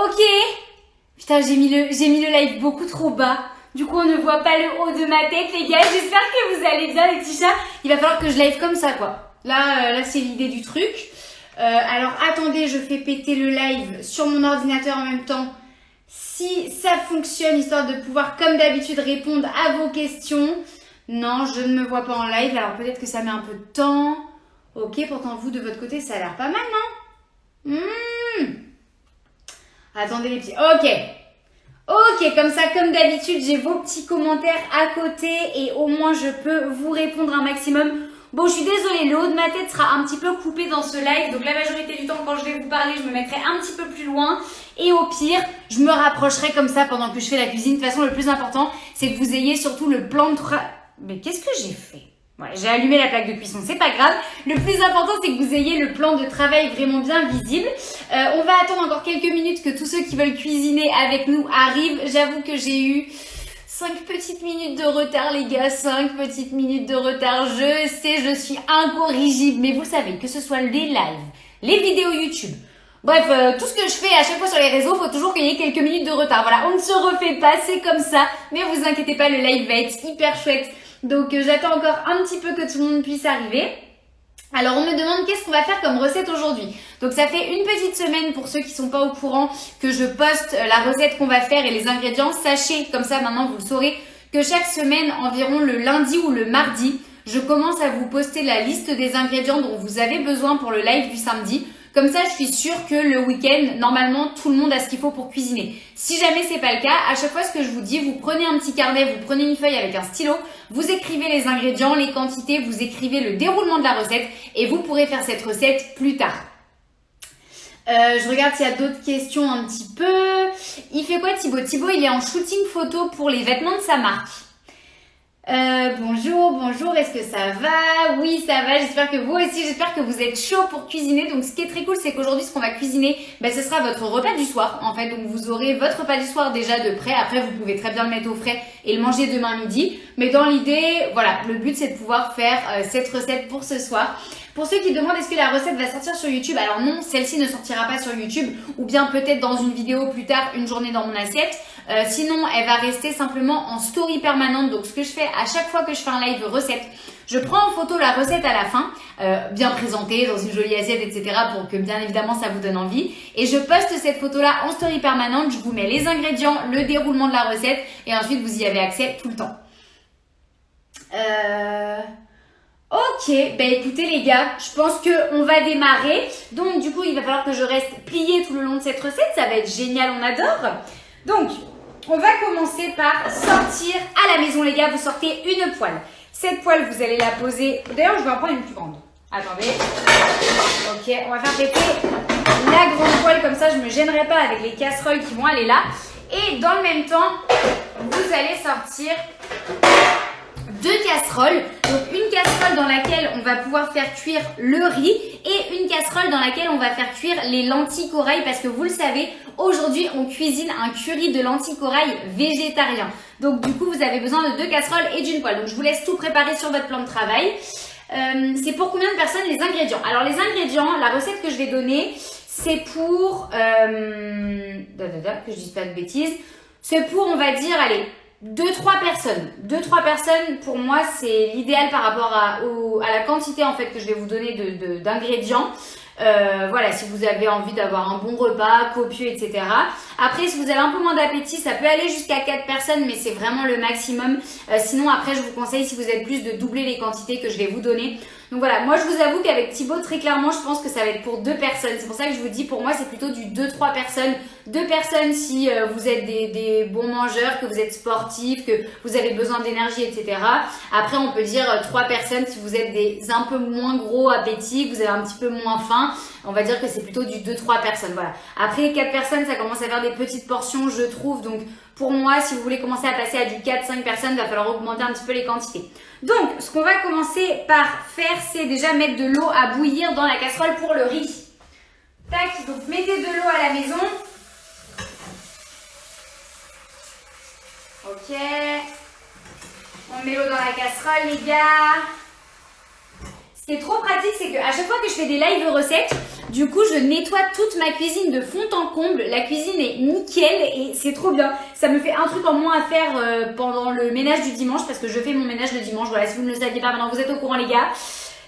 Ok. Putain, j'ai mis le live beaucoup trop bas. Du coup, on ne voit pas le haut de ma tête, les gars. J'espère que vous allez bien, les petits chats. Il va falloir que je live comme ça, quoi. Là c'est l'idée du truc. Alors, attendez, je fais péter le live sur mon ordinateur en même temps. Si ça fonctionne, histoire de pouvoir, comme d'habitude, répondre à vos questions. Non, je ne me vois pas en live. Alors, peut-être que ça met un peu de temps. Ok, pourtant, vous, de votre côté, ça a l'air pas mal, non? Attendez les petits. Ok, comme ça, comme d'habitude, j'ai vos petits commentaires à côté et au moins je peux vous répondre un maximum. Bon, je suis désolée, le haut de ma tête sera un petit peu coupé dans ce live. Donc la majorité du temps, quand je vais vous parler, je me mettrai un petit peu plus loin. Et au pire, je me rapprocherai comme ça pendant que je fais la cuisine. De toute façon, le plus important, c'est que vous ayez surtout le plan de travail. Mais qu'est-ce que j'ai fait? Ouais, j'ai allumé la plaque de cuisson, c'est pas grave. Le plus important, c'est que vous ayez le plan de travail vraiment bien visible. On va attendre encore quelques minutes que tous ceux qui veulent cuisiner avec nous arrivent. J'avoue que j'ai eu 5 petites minutes de retard, les gars. 5 petites minutes de retard. Je sais, je suis incorrigible. Mais vous savez, que ce soit les lives, les vidéos YouTube, bref, tout ce que je fais à chaque fois sur les réseaux, faut toujours qu'il y ait quelques minutes de retard. Voilà, on ne se refait pas, c'est comme ça. Mais vous inquiétez pas, le live va être hyper chouette. Donc j'attends encore un petit peu que tout le monde puisse arriver. Alors on me demande qu'est-ce qu'on va faire comme recette aujourd'hui. Donc ça fait une petite semaine pour ceux qui sont pas au courant que je poste la recette qu'on va faire et les ingrédients. Sachez, comme ça maintenant vous le saurez, que chaque semaine, environ le lundi ou le mardi, je commence à vous poster la liste des ingrédients dont vous avez besoin pour le live du samedi. Comme ça, je suis sûre que le week-end, normalement, tout le monde a ce qu'il faut pour cuisiner. Si jamais c'est pas le cas, à chaque fois ce que je vous dis, vous prenez un petit carnet, vous prenez une feuille avec un stylo, vous écrivez les ingrédients, les quantités, vous écrivez le déroulement de la recette et vous pourrez faire cette recette plus tard. Je regarde s'il y a d'autres questions un petit peu. Il fait quoi Thibaut? Thibaut, il est en shooting photo pour les vêtements de sa marque. Bonjour, est-ce que ça va? Oui, ça va, j'espère que vous aussi, j'espère que vous êtes chaud pour cuisiner. Donc ce qui est très cool, c'est qu'aujourd'hui, ce qu'on va cuisiner, ce sera votre repas du soir, en fait. Donc vous aurez votre repas du soir déjà de prêt. Après, vous pouvez très bien le mettre au frais et le manger demain midi. Mais dans l'idée, voilà, le but, c'est de pouvoir faire cette recette pour ce soir. Pour ceux qui demandent est-ce que la recette va sortir sur YouTube, alors non, celle-ci ne sortira pas sur YouTube ou bien peut-être dans une vidéo plus tard, une journée dans mon assiette. Sinon, elle va rester simplement en story permanente. Donc, ce que je fais à chaque fois que je fais un live recette, je prends en photo la recette à la fin, bien présentée dans une jolie assiette, etc. pour que bien évidemment ça vous donne envie. Et je poste cette photo-là en story permanente. Je vous mets les ingrédients, le déroulement de la recette et ensuite vous y avez accès tout le temps. Ok, écoutez les gars, je pense qu'on va démarrer. Donc du coup, il va falloir que je reste pliée tout le long de cette recette. Ça va être génial, on adore. Donc, on va commencer par sortir à la maison les gars. Vous sortez une poêle. Cette poêle, vous allez la poser... D'ailleurs, je vais en prendre une plus grande. Attendez. Ok, on va faire péter la grande poêle. Comme ça, je ne me gênerai pas avec les casseroles qui vont aller là. Et dans le même temps, vous allez sortir 2 casseroles. Donc une casserole dans laquelle on va pouvoir faire cuire le riz et une casserole dans laquelle on va faire cuire les lentilles corail parce que vous le savez, aujourd'hui on cuisine un curry de lentilles corail végétarien. Donc du coup vous avez besoin de 2 casseroles et d'une poêle. Donc je vous laisse tout préparer sur votre plan de travail. C'est pour combien de personnes les ingrédients? Alors les ingrédients, la recette que je vais donner, c'est pour... que je dise pas de bêtises. C'est pour, on va dire, allez... 2-3 personnes. 2-3 personnes, pour moi, c'est l'idéal par rapport à la quantité en fait que je vais vous donner d'ingrédients. Voilà, si vous avez envie d'avoir un bon repas, copieux, etc. Après, si vous avez un peu moins d'appétit, ça peut aller jusqu'à 4 personnes, mais c'est vraiment le maximum. Sinon, après, je vous conseille, si vous êtes plus, de doubler les quantités que je vais vous donner. Donc voilà, moi je vous avoue qu'avec Thibaut, très clairement, je pense que ça va être pour 2 personnes. C'est pour ça que je vous dis, pour moi, c'est plutôt du 2-3 personnes. 2 personnes si vous êtes des bons mangeurs, que vous êtes sportifs, que vous avez besoin d'énergie, etc. Après, on peut dire 3 personnes si vous êtes un peu moins gros appétit, que vous avez un petit peu moins faim. On va dire que c'est plutôt du 2-3 personnes, voilà. Après, 4 personnes, ça commence à faire des petites portions, je trouve. Donc, pour moi, si vous voulez commencer à passer à du 4-5 personnes, il va falloir augmenter un petit peu les quantités. Donc, ce qu'on va commencer par faire, c'est déjà mettre de l'eau à bouillir dans la casserole pour le riz. Tac, donc mettez de l'eau à la maison. Ok. On met l'eau dans la casserole, les gars. Ce qui est trop pratique, c'est qu'à chaque fois que je fais des live recettes, du coup, je nettoie toute ma cuisine de fond en comble. La cuisine est nickel et c'est trop bien. Ça me fait un truc en moins à faire pendant le ménage du dimanche parce que je fais mon ménage le dimanche. Voilà, si vous ne le saviez pas, maintenant vous êtes au courant les gars.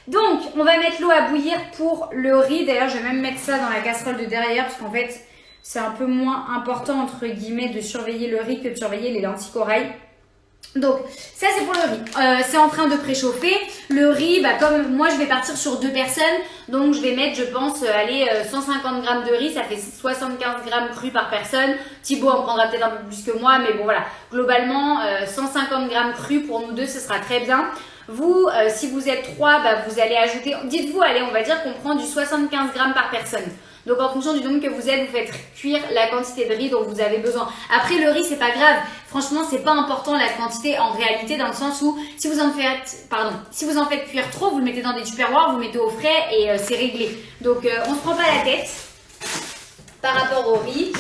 Donc, on va mettre l'eau à bouillir pour le riz. D'ailleurs, je vais même mettre ça dans la casserole de derrière parce qu'en fait, c'est un peu moins important, entre guillemets, de surveiller le riz que de surveiller les lentilles corail. Donc, ça c'est pour le riz. C'est en train de préchauffer. Le riz, bah, comme moi je vais partir sur 2 personnes, donc je vais mettre, je pense, 150 grammes de riz, ça fait 75 grammes cru par personne. Thibaut en prendra peut-être un peu plus que moi, mais bon voilà. Globalement, 150 grammes cru pour nous deux, ce sera très bien. Vous, si vous êtes 3, bah, vous allez ajouter, dites-vous, allez, on va dire qu'on prend du 75 grammes par personne. Donc en fonction du nombre que vous êtes, vous faites cuire la quantité de riz dont vous avez besoin. Après le riz, c'est pas grave. Franchement, c'est pas important la quantité en réalité, dans le sens où si vous en faites cuire trop, vous le mettez dans des tupperwares, vous le mettez au frais et c'est réglé. Donc on se prend pas la tête par rapport au riz.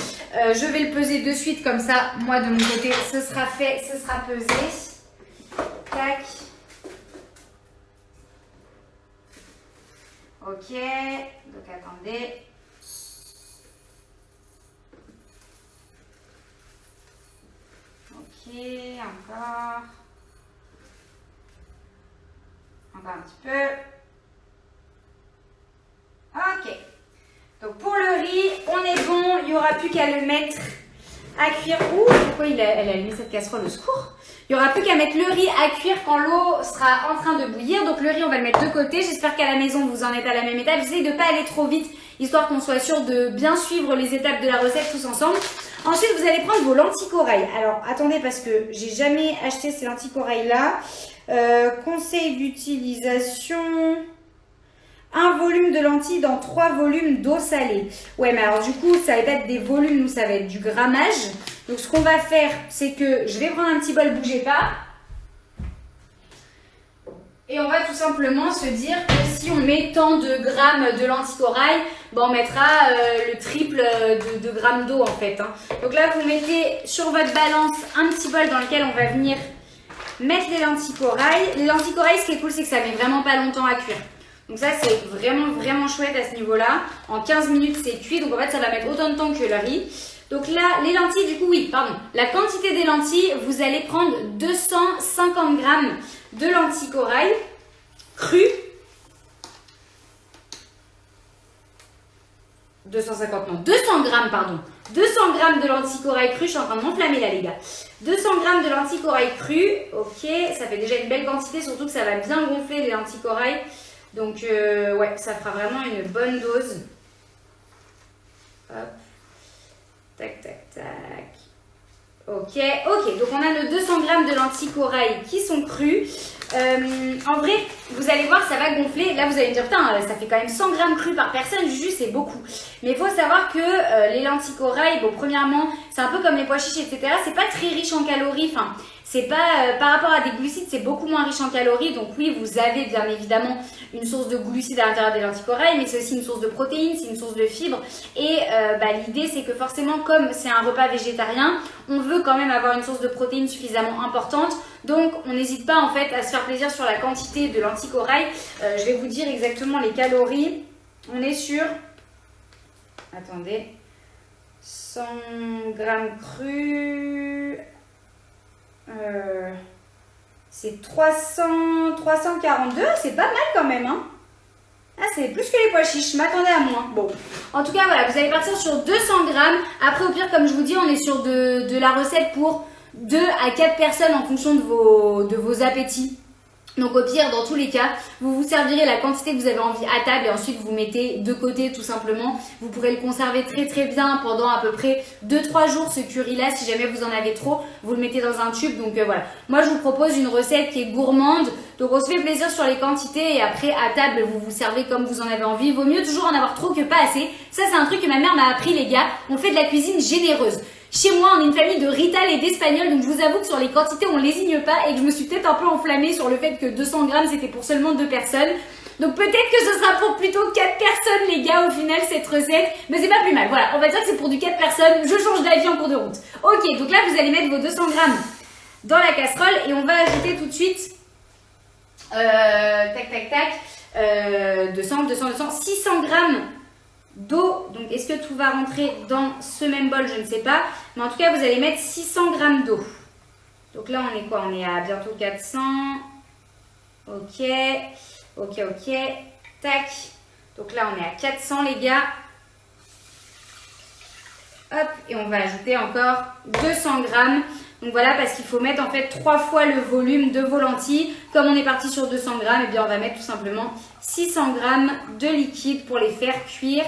Je vais le peser de suite comme ça. Moi de mon côté, ce sera fait, ce sera pesé. Tac. Ok. Donc attendez. Ok, encore un petit peu. Ok. Donc pour le riz, on est bon. Il n'y aura plus qu'à le mettre à cuire. Ouh, pourquoi elle a allumé cette casserole au secours? Il n'y aura plus qu'à mettre le riz à cuire quand l'eau sera en train de bouillir. Donc le riz, on va le mettre de côté. J'espère qu'à la maison, vous en êtes à la même étape. J'essaie de ne pas aller trop vite, histoire qu'on soit sûr de bien suivre les étapes de la recette tous ensemble. Ensuite, vous allez prendre vos lentilles corail. Alors, attendez, parce que j'ai jamais acheté ces lentilles corail là. Conseil d'utilisation. Un volume de lentilles dans 3 volumes d'eau salée. Ouais, mais alors du coup, ça va pas être des volumes, nous, ça va être du grammage. Donc, ce qu'on va faire, c'est que je vais prendre un petit bol, bougez pas. Et on va tout simplement se dire que si on met tant de grammes de lentilles corail, ben on mettra le triple de grammes d'eau en fait. Hein. Donc là, vous mettez sur votre balance un petit bol dans lequel on va venir mettre les lentilles corail. Les lentilles corail, ce qui est cool, c'est que ça met vraiment pas longtemps à cuire. Donc ça, c'est vraiment chouette à ce niveau-là. En 15 minutes, c'est cuit. Donc en fait, ça va mettre autant de temps que le riz. Donc là, les lentilles, du coup, oui, pardon. La quantité des lentilles, vous allez prendre 250 grammes de lentilles corail crues. 200 grammes, pardon. 200 grammes de lentilles corail crues. Je suis en train de m'enflammer là, les gars. 200 grammes de lentilles corail crues. Ok, ça fait déjà une belle quantité, surtout que ça va bien gonfler les lentilles corail. Donc, ouais, ça fera vraiment une bonne dose. Hop. Tac, tac, tac. Ok, donc on a nos 200 grammes de lentilles corail qui sont crues. En vrai, vous allez voir, ça va gonfler. Là, vous allez me dire, putain, ça fait quand même 100 grammes cru par personne. Juju, c'est beaucoup. Mais il faut savoir que les lentilles corail, bon, premièrement, c'est un peu comme les pois chiches, etc. C'est pas très riche en calories. Enfin, c'est pas, par rapport à des glucides, c'est beaucoup moins riche en calories. Donc oui, vous avez bien évidemment une source de glucides à l'intérieur des lentilles corail, mais c'est aussi une source de protéines, c'est une source de fibres. Et l'idée, c'est que forcément, comme c'est un repas végétarien, on veut quand même avoir une source de protéines suffisamment importante. Donc, on n'hésite pas en fait à se faire plaisir sur la quantité de lentilles corail. Je vais vous dire exactement les calories. On est sur, attendez, 100 grammes crus. C'est 342, c'est pas mal quand même, hein. Ah, c'est plus que les pois chiches, je m'attendais à moins. Bon, en tout cas, voilà, vous allez partir sur 200 grammes. Après, au pire, comme je vous dis, on est sur de la recette pour 2 à 4 personnes en fonction de vos appétits. Donc au pire, dans tous les cas, vous vous servirez la quantité que vous avez envie à table et ensuite vous mettez de côté tout simplement. Vous pourrez le conserver très bien pendant à peu près 2-3 jours ce curry là. Si jamais vous en avez trop, vous le mettez dans un tube. Donc voilà, moi je vous propose une recette qui est gourmande. Donc on se fait plaisir sur les quantités et après à table vous vous servez comme vous en avez envie. Il vaut mieux toujours en avoir trop que pas assez. Ça c'est un truc que ma mère m'a appris les gars. On fait de la cuisine généreuse. Chez moi, on est une famille de rital et d'espagnol, donc je vous avoue que sur les quantités, on lésigne pas et que je me suis peut-être un peu enflammée sur le fait que 200 grammes, c'était pour seulement 2 personnes. Donc peut-être que ce sera pour plutôt 4 personnes, les gars, au final, cette recette. Mais c'est pas plus mal. Voilà, on va dire que c'est pour du 4 personnes. Je change d'avis en cours de route. Ok, donc là, vous allez mettre vos 200 grammes dans la casserole et on va ajouter tout de suite, tac, 200, 600 grammes d'eau. Donc, est-ce que tout va rentrer dans ce même bol? Je ne sais pas. Mais en tout cas, vous allez mettre 600 grammes d'eau. Donc là, on est quoi? On est à bientôt 400. Ok. Tac. Donc là, on est à 400, les gars. Hop. Et on va ajouter encore 200 grammes. Donc voilà, parce qu'il faut mettre en fait 3 fois le volume de vos lentilles. Comme on est parti sur 200 grammes, et bien on va mettre tout simplement 600 grammes de liquide pour les faire cuire.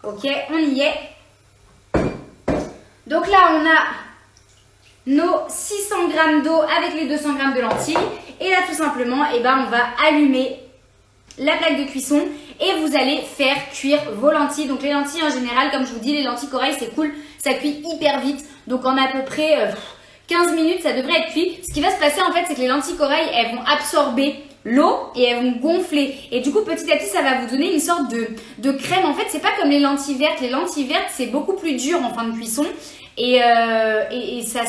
Ok, on y est. Donc là, on a nos 600 grammes d'eau avec les 200 grammes de lentilles. Et là, tout simplement, on va allumer la plaque de cuisson et vous allez faire cuire vos lentilles. Donc les lentilles en général, comme je vous dis, les lentilles corail, c'est cool. Ça cuit hyper vite. Donc en à peu près 15 minutes, ça devrait être cuit. Ce qui va se passer en fait, c'est que les lentilles corail, elles vont absorber l'eau et elles vont gonfler. Et du coup, petit à petit, ça va vous donner une sorte de crème. En fait, c'est pas comme les lentilles vertes. Les lentilles vertes, c'est beaucoup plus dur en fin de cuisson. Et ça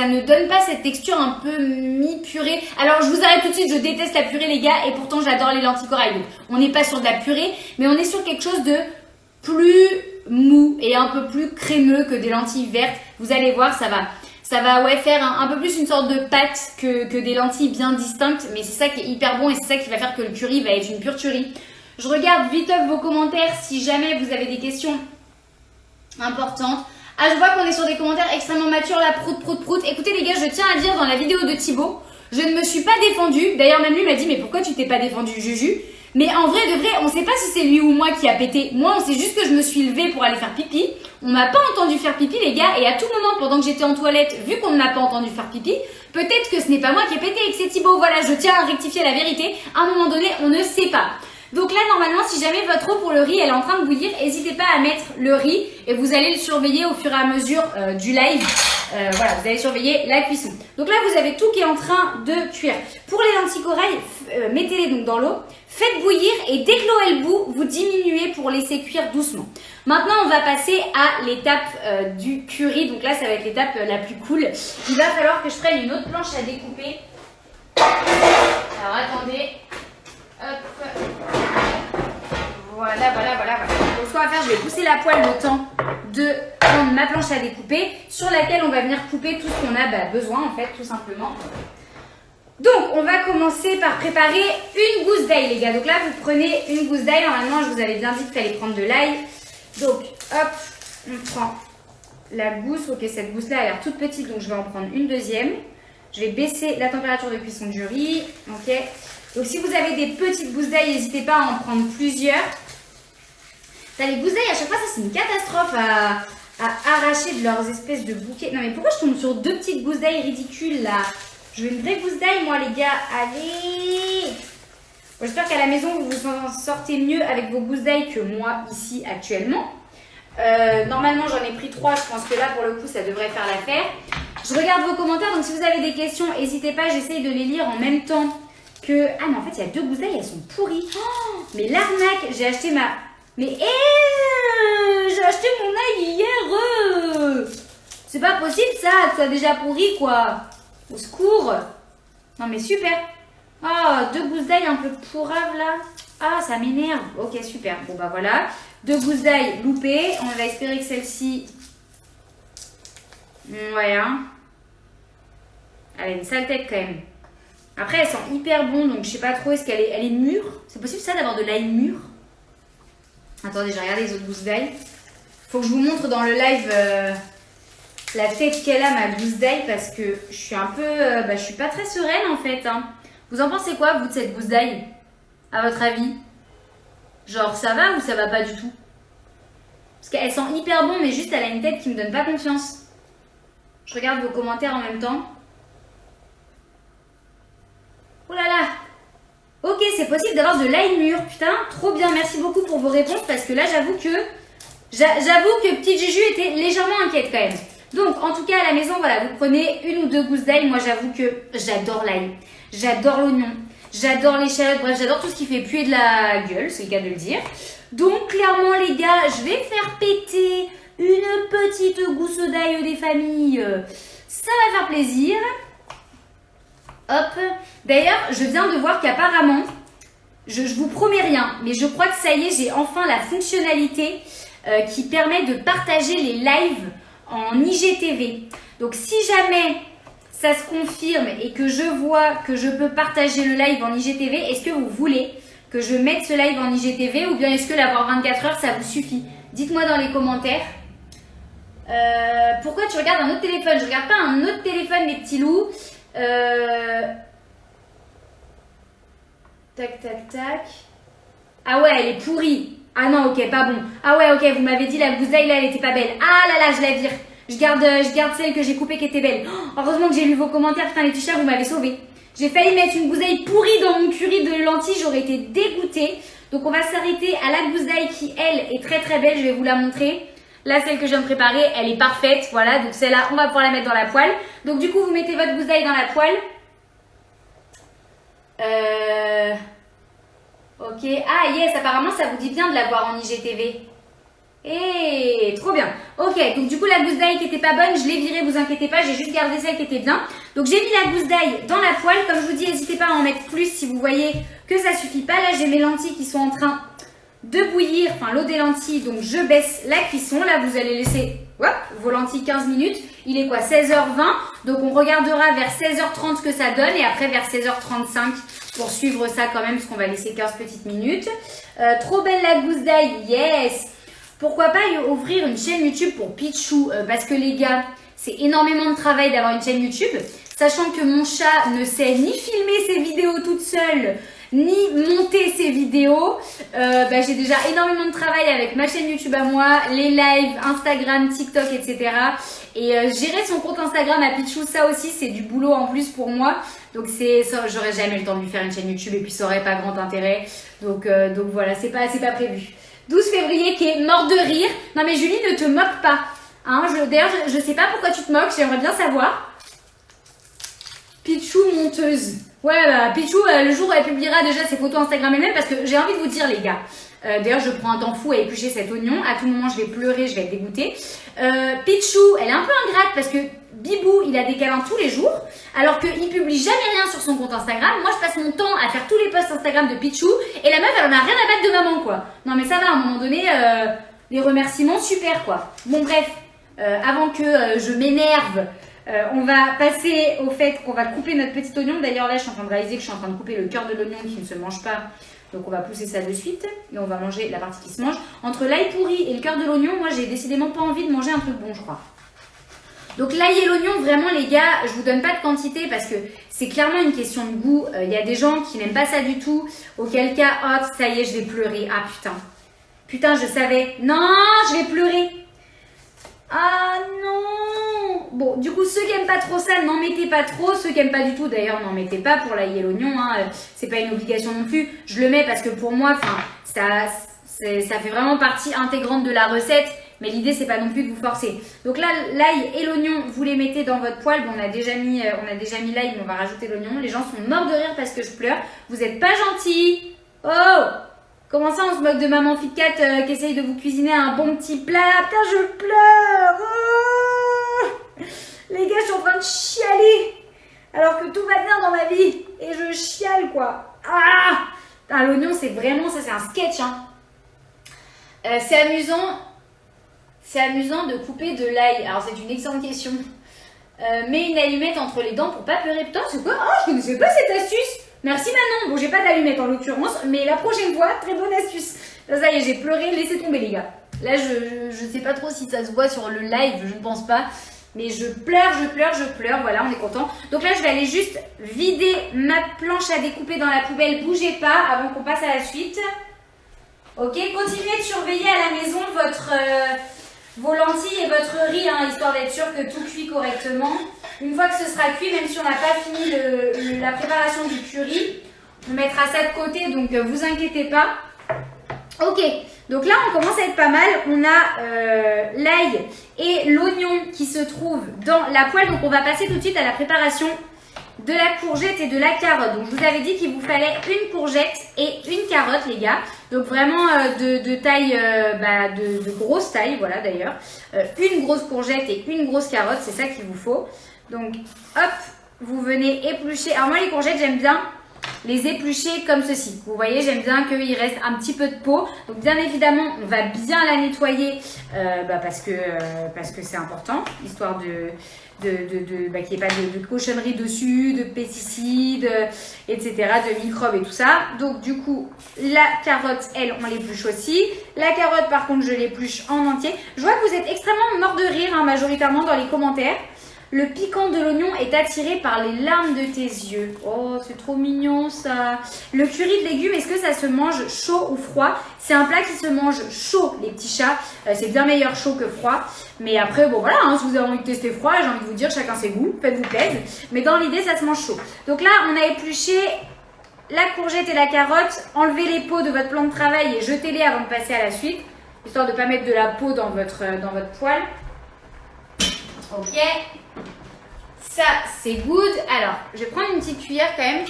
ne donne pas cette texture un peu mi-purée. Alors, je vous arrête tout de suite, je déteste la purée, les gars. Et pourtant, j'adore les lentilles corail. Donc, on n'est pas sur de la purée, mais on est sur quelque chose de plus mou et un peu plus crémeux que des lentilles vertes. Vous allez voir, ça va faire un peu plus une sorte de pâte que des lentilles bien distinctes. Mais c'est ça qui est hyper bon et c'est ça qui va faire que le curry va être une pure tuerie. Je regarde vite vos commentaires si jamais vous avez des questions importantes. Ah, je vois qu'on est sur des commentaires extrêmement matures là, prout. Écoutez les gars, je tiens à dire dans la vidéo de Thibaut, je ne me suis pas défendue. D'ailleurs, même lui m'a dit, mais pourquoi tu t'es pas défendu, Juju? Mais en vrai de vrai, on sait pas si c'est lui ou moi qui a pété. Moi, on sait juste que je me suis levée pour aller faire pipi. On m'a pas entendu faire pipi, les gars. Et à tout moment, pendant que j'étais en toilette, vu qu'on ne m'a pas entendu faire pipi, peut-être que ce n'est pas moi qui ai pété et que c'est Thibaut. Voilà, je tiens à rectifier la vérité. À un moment donné, on ne sait pas. Donc là, normalement, si jamais votre eau pour le riz, elle est en train de bouillir, n'hésitez pas à mettre le riz et vous allez le surveiller au fur et à mesure du live. Voilà, vous allez surveiller la cuisson. Donc là, vous avez tout qui est en train de cuire. Pour les lentilles corail, mettez-les donc dans l'eau, faites bouillir et dès que l'eau est bout, vous diminuez pour laisser cuire doucement. Maintenant, on va passer à l'étape du curry. Donc là, ça va être l'étape la plus cool. Il va falloir que je prenne une autre planche à découper. Alors, attendez. Hop. Voilà. Donc ce qu'on va faire, je vais pousser la poêle le temps de prendre ma planche à découper sur laquelle on va venir couper tout ce qu'on a besoin en fait, tout simplement. Donc on va commencer par préparer une gousse d'ail les gars. Donc là vous prenez une gousse d'ail, normalement je vous avais bien dit qu'il fallait prendre de l'ail. Donc hop, on prend la gousse. Ok, cette gousse là a l'air toute petite donc je vais en prendre une deuxième. Je vais baisser la température de cuisson du riz. Ok. Donc si vous avez des petites gousses d'ail, n'hésitez pas à en prendre plusieurs. T'as les gousses d'ail, à chaque fois ça c'est une catastrophe à arracher de leurs espèces de bouquets. Non mais pourquoi je tombe sur deux petites gousses d'ail ridicules là? Je veux une vraie gousse d'ail moi les gars, allez. Bon, j'espère qu'à la maison vous vous en sortez mieux avec vos gousses d'ail que moi ici actuellement. Normalement j'en ai pris 3, je pense que là pour le coup ça devrait faire l'affaire. Je regarde vos commentaires, donc si vous avez des questions, n'hésitez pas, j'essaye de les lire en même temps. Ah mais en fait il y a deux gousses d'ail, elles sont pourries. Oh, mais l'arnaque, j'ai acheté ma... Mais j'ai acheté mon ail hier. C'est pas possible ça, que ça soit déjà pourri quoi. Au secours. Non mais super. Oh, deux gousses d'ail un peu pourraves là. Ah ça m'énerve. Ok super, bon bah voilà. Deux gousses d'ail loupées. On va espérer que celle-ci... Voilà. Elle a une sale tête quand même. Après, elles sont hyper bonnes, donc je sais pas trop, est-ce qu'elle est mûre? C'est possible ça d'avoir de l'ail mûr? Attendez, j'ai regardé les autres gousses d'ail. Faut que je vous montre dans le live la tête qu'elle a, ma gousse d'ail, parce que je suis un peu... je suis pas très sereine en fait. Hein. Vous en pensez quoi, vous, de cette gousse d'ail? À votre avis? Genre, ça va ou ça va pas du tout? Parce qu'elle sent hyper bon, mais juste elle a une tête qui me donne pas confiance. Je regarde vos commentaires en même temps. Oh là là! Ok, c'est possible d'avoir de l'ail mûr. Putain, trop bien. Merci beaucoup pour vos réponses parce que là, j'avoue que petite Juju était légèrement inquiète quand même. Donc, en tout cas, à la maison, voilà, vous prenez une ou deux gousses d'ail. Moi, j'avoue que j'adore l'ail. J'adore l'oignon. J'adore l'échalote. Bref, j'adore tout ce qui fait puer de la gueule, c'est le cas de le dire. Donc, clairement, les gars, je vais faire péter une petite gousse d'ail des familles. Ça va faire plaisir. Hop. D'ailleurs, je viens de voir qu'apparemment, je vous promets rien, mais je crois que ça y est, j'ai enfin la fonctionnalité qui permet de partager les lives en IGTV. Donc si jamais ça se confirme et que je vois que je peux partager le live en IGTV, est-ce que vous voulez que je mette ce live en IGTV ou bien est-ce que l'avoir 24 heures ça vous suffit? Dites-moi dans les commentaires. Pourquoi tu regardes un autre téléphone? Je regarde pas un autre téléphone, les petits loups. Tac, tac, tac. Ah ouais, elle est pourrie. Ah non, ok, pas bon. Ah ouais, ok, vous m'avez dit la gousse d'ail là, elle était pas belle. Ah là là, je la vire. Je garde celle que j'ai coupée qui était belle. Oh, heureusement que j'ai lu vos commentaires, putain les Laetitia, vous m'avez sauvé. J'ai failli mettre une gousse d'ail pourrie dans mon curry de lentilles, j'aurais été dégoûtée. Donc on va s'arrêter à la gousse d'ail qui, elle, est très très belle, je vais vous la montrer. Là, celle que je viens de préparer, elle est parfaite, voilà. Donc celle-là, on va pouvoir la mettre dans la poêle. Donc du coup, vous mettez votre gousse d'ail dans la poêle. Ok. Ah yes, apparemment, ça vous dit bien de la voir en IGTV. Eh, trop bien. Ok, donc du coup la gousse d'ail qui était pas bonne, je l'ai virée, vous inquiétez pas, j'ai juste gardé celle qui était bien. Donc j'ai mis la gousse d'ail dans la poêle, comme je vous dis, n'hésitez pas à en mettre plus si vous voyez que ça suffit pas. Là j'ai mes lentilles qui sont en train de bouillir, enfin l'eau des lentilles, donc je baisse la cuisson. Là vous allez laisser vos lentilles 15 minutes, il est quoi 16h20, donc on regardera vers 16h30 ce que ça donne et après vers 16h35 pour suivre ça quand même parce qu'on va laisser 15 petites minutes. Trop belle la gousse d'ail, yes. Pourquoi pas ouvrir une chaîne YouTube pour Pichou parce que les gars, c'est énormément de travail d'avoir une chaîne YouTube. Sachant que mon chat ne sait ni filmer ses vidéos toute seule, ni monter ses vidéos. J'ai déjà énormément de travail avec ma chaîne YouTube à moi, les lives, Instagram, TikTok, etc. Et gérer son compte Instagram à Pichou, ça aussi, c'est du boulot en plus pour moi. Donc j'aurais jamais le temps de lui faire une chaîne YouTube et puis ça aurait pas grand intérêt. Donc voilà, c'est pas prévu. 12 février qui est mort de rire. Non mais Julie, ne te moque pas. Hein, d'ailleurs, je sais pas pourquoi tu te moques, j'aimerais bien savoir. Pichou monteuse. Ouais, Pichou, le jour où elle publiera déjà ses photos Instagram elle-même, parce que j'ai envie de vous dire les gars. D'ailleurs, je prends un temps fou à éplucher cet oignon. À tout moment, je vais pleurer, je vais être dégoûtée. Pichou, elle est un peu ingrate parce que Bibou, il a des câlins tous les jours, alors qu'il publie jamais rien sur son compte Instagram. Moi, je passe mon temps à faire tous les posts Instagram de Pichou, et la meuf, elle en a rien à battre de maman, quoi. Non, mais ça va, à un moment donné, les remerciements, super, quoi. Bon, bref, avant que je m'énerve, on va passer au fait qu'on va couper notre petit oignon. D'ailleurs, là, je suis en train de réaliser que je suis en train de couper le cœur de l'oignon qui ne se mange pas. Donc, on va pousser ça de suite, et on va manger la partie qui se mange. Entre l'ail pourri et le cœur de l'oignon, moi, j'ai décidément pas envie de manger un truc bon, je crois. Donc l'ail et l'oignon, vraiment les gars, je vous donne pas de quantité parce que c'est clairement une question de goût. Il y a des gens qui n'aiment pas ça du tout. Auquel cas, oh ça y est, je vais pleurer. Ah putain. Putain, je savais. Non, je vais pleurer. Ah non. Bon, du coup, ceux qui aiment pas trop ça, n'en mettez pas trop. Ceux qui aiment pas du tout, d'ailleurs, n'en mettez pas pour l'ail et l'oignon. Hein. C'est pas une obligation non plus. Je le mets parce que pour moi, ça fait vraiment partie intégrante de la recette. Mais l'idée, c'est pas non plus de vous forcer. Donc là, l'ail et l'oignon, vous les mettez dans votre poêle. Bon, on a déjà mis l'ail, mais on va rajouter l'oignon. Les gens sont morts de rire parce que je pleure. Vous êtes pas gentils. Oh! Comment ça, on se moque de maman Fit Cat qui essaye de vous cuisiner un bon petit plat? Putain, je pleure! Oh, les gars, je suis en train de chialer. Alors que tout va bien dans ma vie. Et je chiale, quoi. Ah! Putain, l'oignon, c'est vraiment, ça, c'est un sketch, hein. C'est amusant. C'est amusant de couper de l'ail. Alors, c'est une excellente question. Mets une allumette entre les dents pour pas pleurer. Putain, c'est quoi? Oh, je connaissais pas cette astuce. Merci Manon. Bon, j'ai pas d'allumette en l'occurrence, mais la prochaine fois, très bonne astuce. Là, ça y est, j'ai pleuré. Laissez tomber, les gars. Là, je sais pas trop si ça se voit sur le live, je ne pense pas. Mais je pleure. Voilà, on est content. Donc là, je vais aller juste vider ma planche à découper dans la poubelle. Bougez pas avant qu'on passe à la suite. Ok, continuez de surveiller à la maison vos lentilles et votre riz, hein, histoire d'être sûr que tout cuit correctement. Une fois que ce sera cuit, même si on n'a pas fini la préparation du curry, on mettra ça de côté, donc vous inquiétez pas. Ok, donc là on commence à être pas mal. On a l'ail et l'oignon qui se trouvent dans la poêle, donc on va passer tout de suite à la préparation de la courgette et de la carotte. Donc je vous avais dit qu'il vous fallait une courgette et une carotte, les gars. Donc vraiment de taille, de grosse taille, voilà d'ailleurs. Une grosse courgette et une grosse carotte, c'est ça qu'il vous faut. Donc hop, vous venez éplucher. Alors moi les courgettes j'aime bien les éplucher comme ceci. Vous voyez, j'aime bien qu'il reste un petit peu de peau. Donc bien évidemment, on va bien la nettoyer parce que c'est important, histoire qu'il n'y ait pas de cochonneries dessus, de pesticides, etc., de microbes et tout ça. Donc du coup, la carotte, elle, on l'épluche aussi. La carotte, par contre, je l'épluche en entier. Je vois que vous êtes extrêmement morts de rire, majoritairement dans les commentaires. Le piquant de l'oignon est attiré par les larmes de tes yeux. Oh, c'est trop mignon ça. Le curry de légumes, est-ce que ça se mange chaud ou froid? C'est un plat qui se mange chaud, les petits chats. C'est bien meilleur chaud que froid. Mais après, bon voilà, si vous avez envie de tester froid, j'ai envie de vous dire, chacun ses goûts, faites-vous plaisir. Mais dans l'idée, ça se mange chaud. Donc là, on a épluché la courgette et la carotte. Enlevez les peaux de votre plan de travail et jetez-les avant de passer à la suite. Histoire de ne pas mettre de la peau dans votre poêle. Ok. Ça, c'est good. Alors, je vais prendre une petite cuillère quand même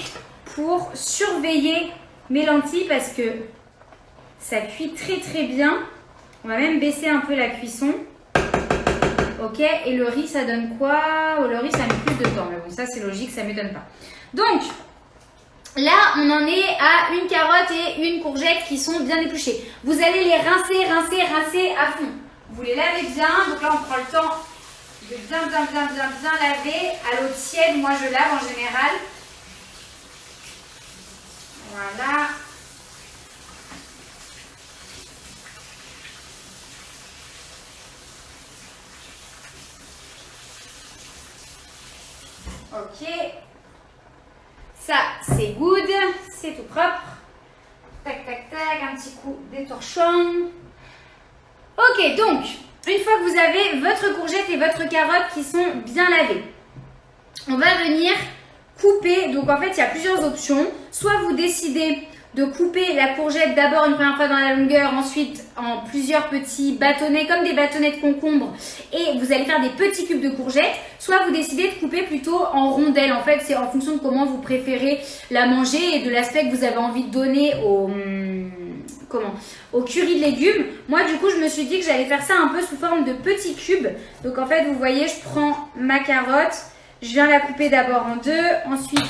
pour surveiller mes lentilles parce que ça cuit très très bien. On va même baisser un peu la cuisson. Ok, et le riz, ça donne quoi? Oh, le riz, ça met plus de temps. Mais bon, ça, c'est logique, ça ne m'étonne pas. Donc, là, on en est à une carotte et une courgette qui sont bien épluchées. Vous allez les rincer à fond. Vous les lavez bien. Donc là, on prend le temps de bien laver à l'eau tiède. Moi, je lave en général. Voilà. Ok. Ça, c'est good. C'est tout propre. Tac, tac, tac. Un petit coup d'étorchon. Ok, donc, une fois que vous avez votre courgette et votre carotte qui sont bien lavées, on va venir couper. Donc, en fait, il y a plusieurs options. Soit vous décidez de couper la courgette d'abord une première fois dans la longueur, ensuite en plusieurs petits bâtonnets, comme des bâtonnets de concombre, et vous allez faire des petits cubes de courgettes. Soit vous décidez de couper plutôt en rondelles. En fait, c'est en fonction de comment vous préférez la manger et de l'aspect que vous avez envie de donner au curry de légumes. Moi, du coup, je me suis dit que j'allais faire ça un peu sous forme de petits cubes. Donc, en fait, vous voyez, je prends ma carotte, je viens la couper d'abord en deux, ensuite,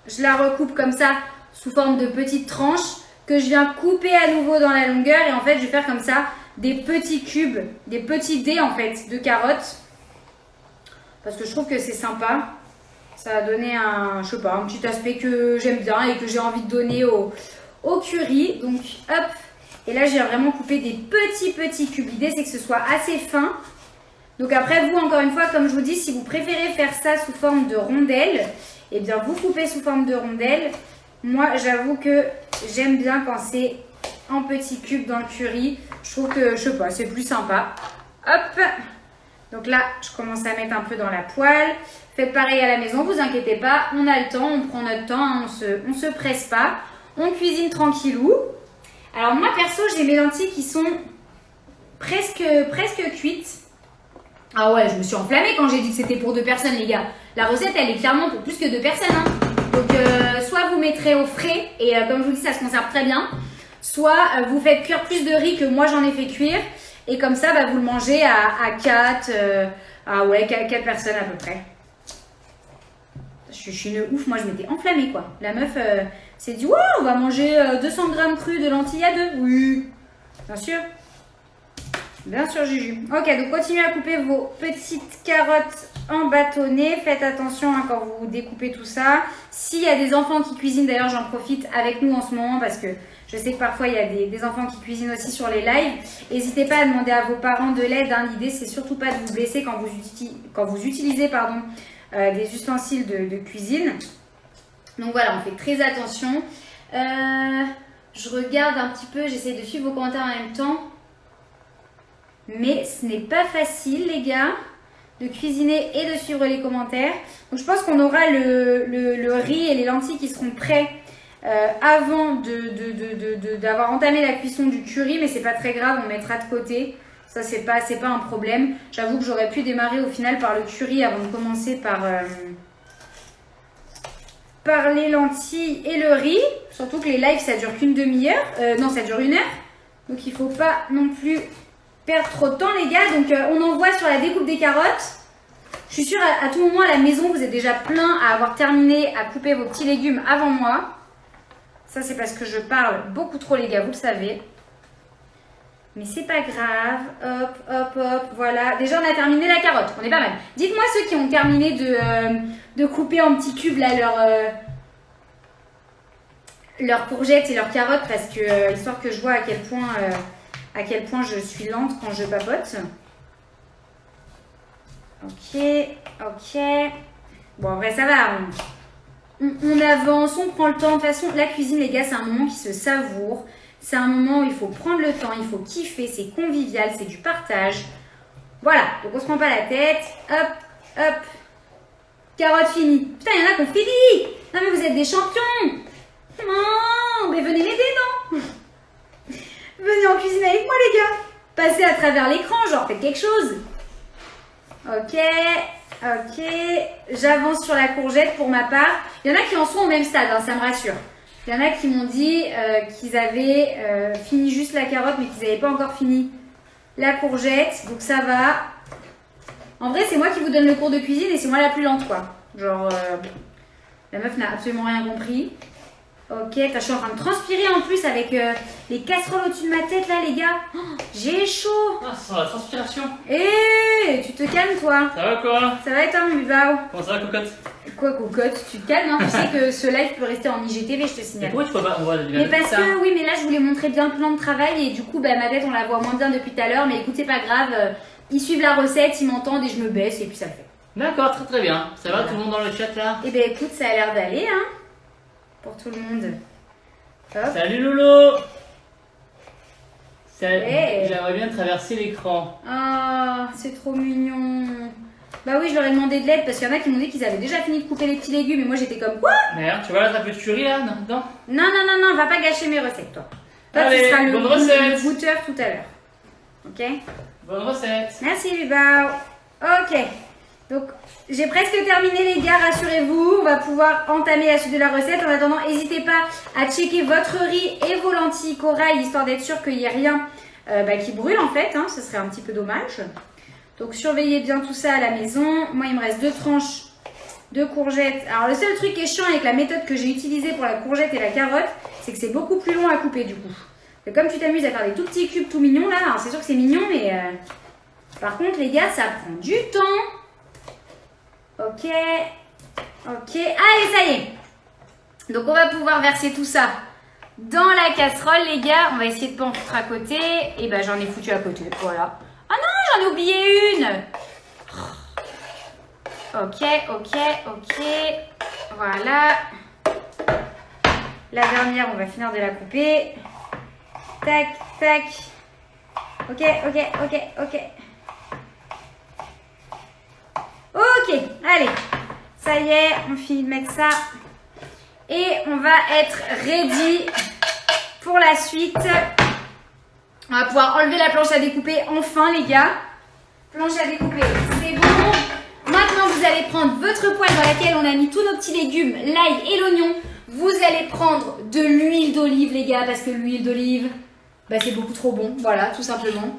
je la recoupe comme ça, sous forme de petites tranches, que je viens couper à nouveau dans la longueur. Et en fait, je vais faire comme ça des petits cubes, des petits dés, en fait, de carottes. Parce que je trouve que c'est sympa. Ça va donner un petit aspect que j'aime bien et que j'ai envie de donner au curry. Donc, hop. Et là, j'ai vraiment coupé des petits cubes. L'idée, c'est que ce soit assez fin. Donc après, vous, encore une fois, comme je vous dis, si vous préférez faire ça sous forme de rondelles, eh bien, vous coupez sous forme de rondelles. Moi, j'avoue que j'aime bien quand c'est en petits cubes dans le curry. Je trouve que, je sais pas, c'est plus sympa. Hop. Donc là, je commence à mettre un peu dans la poêle. Faites pareil à la maison, vous inquiétez pas. On a le temps, on prend notre temps, hein, on se presse pas. On cuisine tranquillou. Alors moi, perso, j'ai mes lentilles qui sont presque cuites. Ah ouais, je me suis enflammée quand j'ai dit que c'était pour 2 personnes, les gars. La recette, elle est clairement pour plus que 2 personnes. Hein. Donc, soit vous mettrez au frais, et comme je vous dis, ça se conserve très bien. Soit vous faites cuire plus de riz que moi, j'en ai fait cuire. Et comme ça, vous le mangez à 4 personnes à peu près. Je suis une ouf, moi, je m'étais enflammée, quoi. La meuf s'est dit, wow, on va manger 200 grammes crus de lentilles à 2. Oui, bien sûr. Bien sûr, Juju. Ok, donc continuez à couper vos petites carottes en bâtonnets. Faites attention quand vous découpez tout ça. S'il y a des enfants qui cuisinent, d'ailleurs, j'en profite avec nous en ce moment parce que je sais que parfois, il y a des enfants qui cuisinent aussi sur les lives. N'hésitez pas à demander à vos parents de l'aide. Hein. L'idée, c'est surtout pas de vous blesser quand vous utilisez des ustensiles de cuisine. Donc voilà, on fait très attention. Je regarde un petit peu, j'essaie de suivre vos commentaires en même temps. Mais ce n'est pas facile, les gars, de cuisiner et de suivre les commentaires. Donc, je pense qu'on aura le riz et les lentilles qui seront prêts avant d'avoir entamé la cuisson du curry. Mais c'est pas très grave, on mettra de côté. Ça, c'est pas un problème. J'avoue que j'aurais pu démarrer au final par le curry avant de commencer par les lentilles et le riz. Surtout que les lives, ça dure qu'une demi-heure. Non, ça dure 1 heure. Donc, il ne faut pas non plus perdre trop de temps, les gars. Donc, on envoie sur la découpe des carottes. Je suis sûre, à tout moment à la maison, vous êtes déjà plein à avoir terminé à couper vos petits légumes avant moi. Ça, c'est parce que je parle beaucoup trop, les gars, vous le savez. Mais c'est pas grave. Hop, hop, hop. Voilà. Déjà, on a terminé la carotte. On est pas mal. Dites-moi ceux qui ont terminé de couper en petits cubes là leurs courgettes et leurs carottes parce que histoire que je vois à quel point je suis lente quand je papote. Ok, ok. Bon, en vrai, ça va. On avance, on prend le temps. De toute façon, la cuisine, les gars, c'est un moment qui se savoure. C'est un moment où il faut prendre le temps, il faut kiffer, c'est convivial, c'est du partage. Voilà, donc on se prend pas la tête. Hop, hop. Carotte finie. Putain, il y en a qui ont fini. Non mais vous êtes des champions. Oh, mais venez m'aider, non? Venez en cuisine avec moi, les gars. Passez à travers l'écran, genre faites quelque chose. Ok, ok. J'avance sur la courgette pour ma part. Il y en a qui en sont au même stade, hein, ça me rassure. Il y en a qui m'ont dit qu'ils avaient fini juste la carotte, mais qu'ils n'avaient pas encore fini la courgette. Donc ça va. En vrai, c'est moi qui vous donne le cours de cuisine et c'est moi la plus lente, quoi. Genre, la meuf n'a absolument rien compris. Ok, je suis en train de transpirer en plus avec les casseroles au-dessus de ma tête, là, les gars. Oh, j'ai chaud. Ah, ça sent la transpiration. Eh, tu te calmes, toi. Ça va quoi? Ça va et toi, mon bibao? Comment ça va, cocotte? Quoi, cocotte? Tu te calmes, hein? Tu sais que ce live peut rester en IGTV, je te Mais signale. pourquoi tu peux pas? On voit Mais parce que, oui, mais là, je voulais montrer bien le plan de travail et du coup, bah, ma tête, on la voit moins bien depuis tout à l'heure. Mais écoute, c'est pas grave. Ils suivent la recette, ils m'entendent et je me baisse et puis ça le fait. D'accord, très très bien. Ça va tout le monde dans le chat là? Eh ben écoute, ça a l'air d'aller, hein? Pour tout le monde. Hop. Salut Lolo! Hey. J'aimerais bien traverser l'écran. Ah, c'est trop mignon. Bah oui, je leur ai demandé de l'aide parce qu'il y en a qui m'ont dit qu'ils avaient déjà fini de couper les petits légumes et moi j'étais comme quoi? Merde, tu vois là, un peu de curry là, dedans? Non, non, non, non, va pas gâcher mes recettes, toi. Toi, Allez, tu seras bonne recette. le goûteur tout à l'heure. Ok? Bonne recette! Merci, Lubao. Ok. Donc, j'ai presque terminé, les gars, rassurez-vous. On va pouvoir entamer la suite de la recette. En attendant, n'hésitez pas à checker votre riz et vos lentilles corail, histoire d'être sûr qu'il n'y ait rien qui brûle, en fait. Hein. Ce serait un petit peu dommage. Donc, surveillez bien tout ça à la maison. Moi, il me reste 2 tranches de courgettes. Alors, le seul truc qui est chiant avec la méthode que j'ai utilisée pour la courgette et la carotte, c'est que c'est beaucoup plus long à couper, du coup. Et comme tu t'amuses à faire des tout petits cubes tout mignons, là, c'est sûr que c'est mignon, mais... Par contre, les gars, ça prend du temps. Ok, ok, allez, ça y est. Donc, on va pouvoir verser tout ça dans la casserole, les gars. On va essayer de pas en foutre à côté. Et ben, j'en ai foutu à côté, voilà. Ah non, j'en ai oublié une. Ok, ok, ok. Voilà. La dernière, on va finir de la couper. Tac, tac. Ok, ok, ok, ok. Ok, allez, ça y est, on finit de mettre ça. Et on va être ready pour la suite. On va pouvoir enlever la planche à découper enfin, les gars. Planche à découper, c'est bon. Maintenant, vous allez prendre votre poêle dans laquelle on a mis tous nos petits légumes, l'ail et l'oignon. Vous allez prendre de l'huile d'olive, les gars, parce que l'huile d'olive, bah, c'est beaucoup trop bon. Voilà, tout simplement.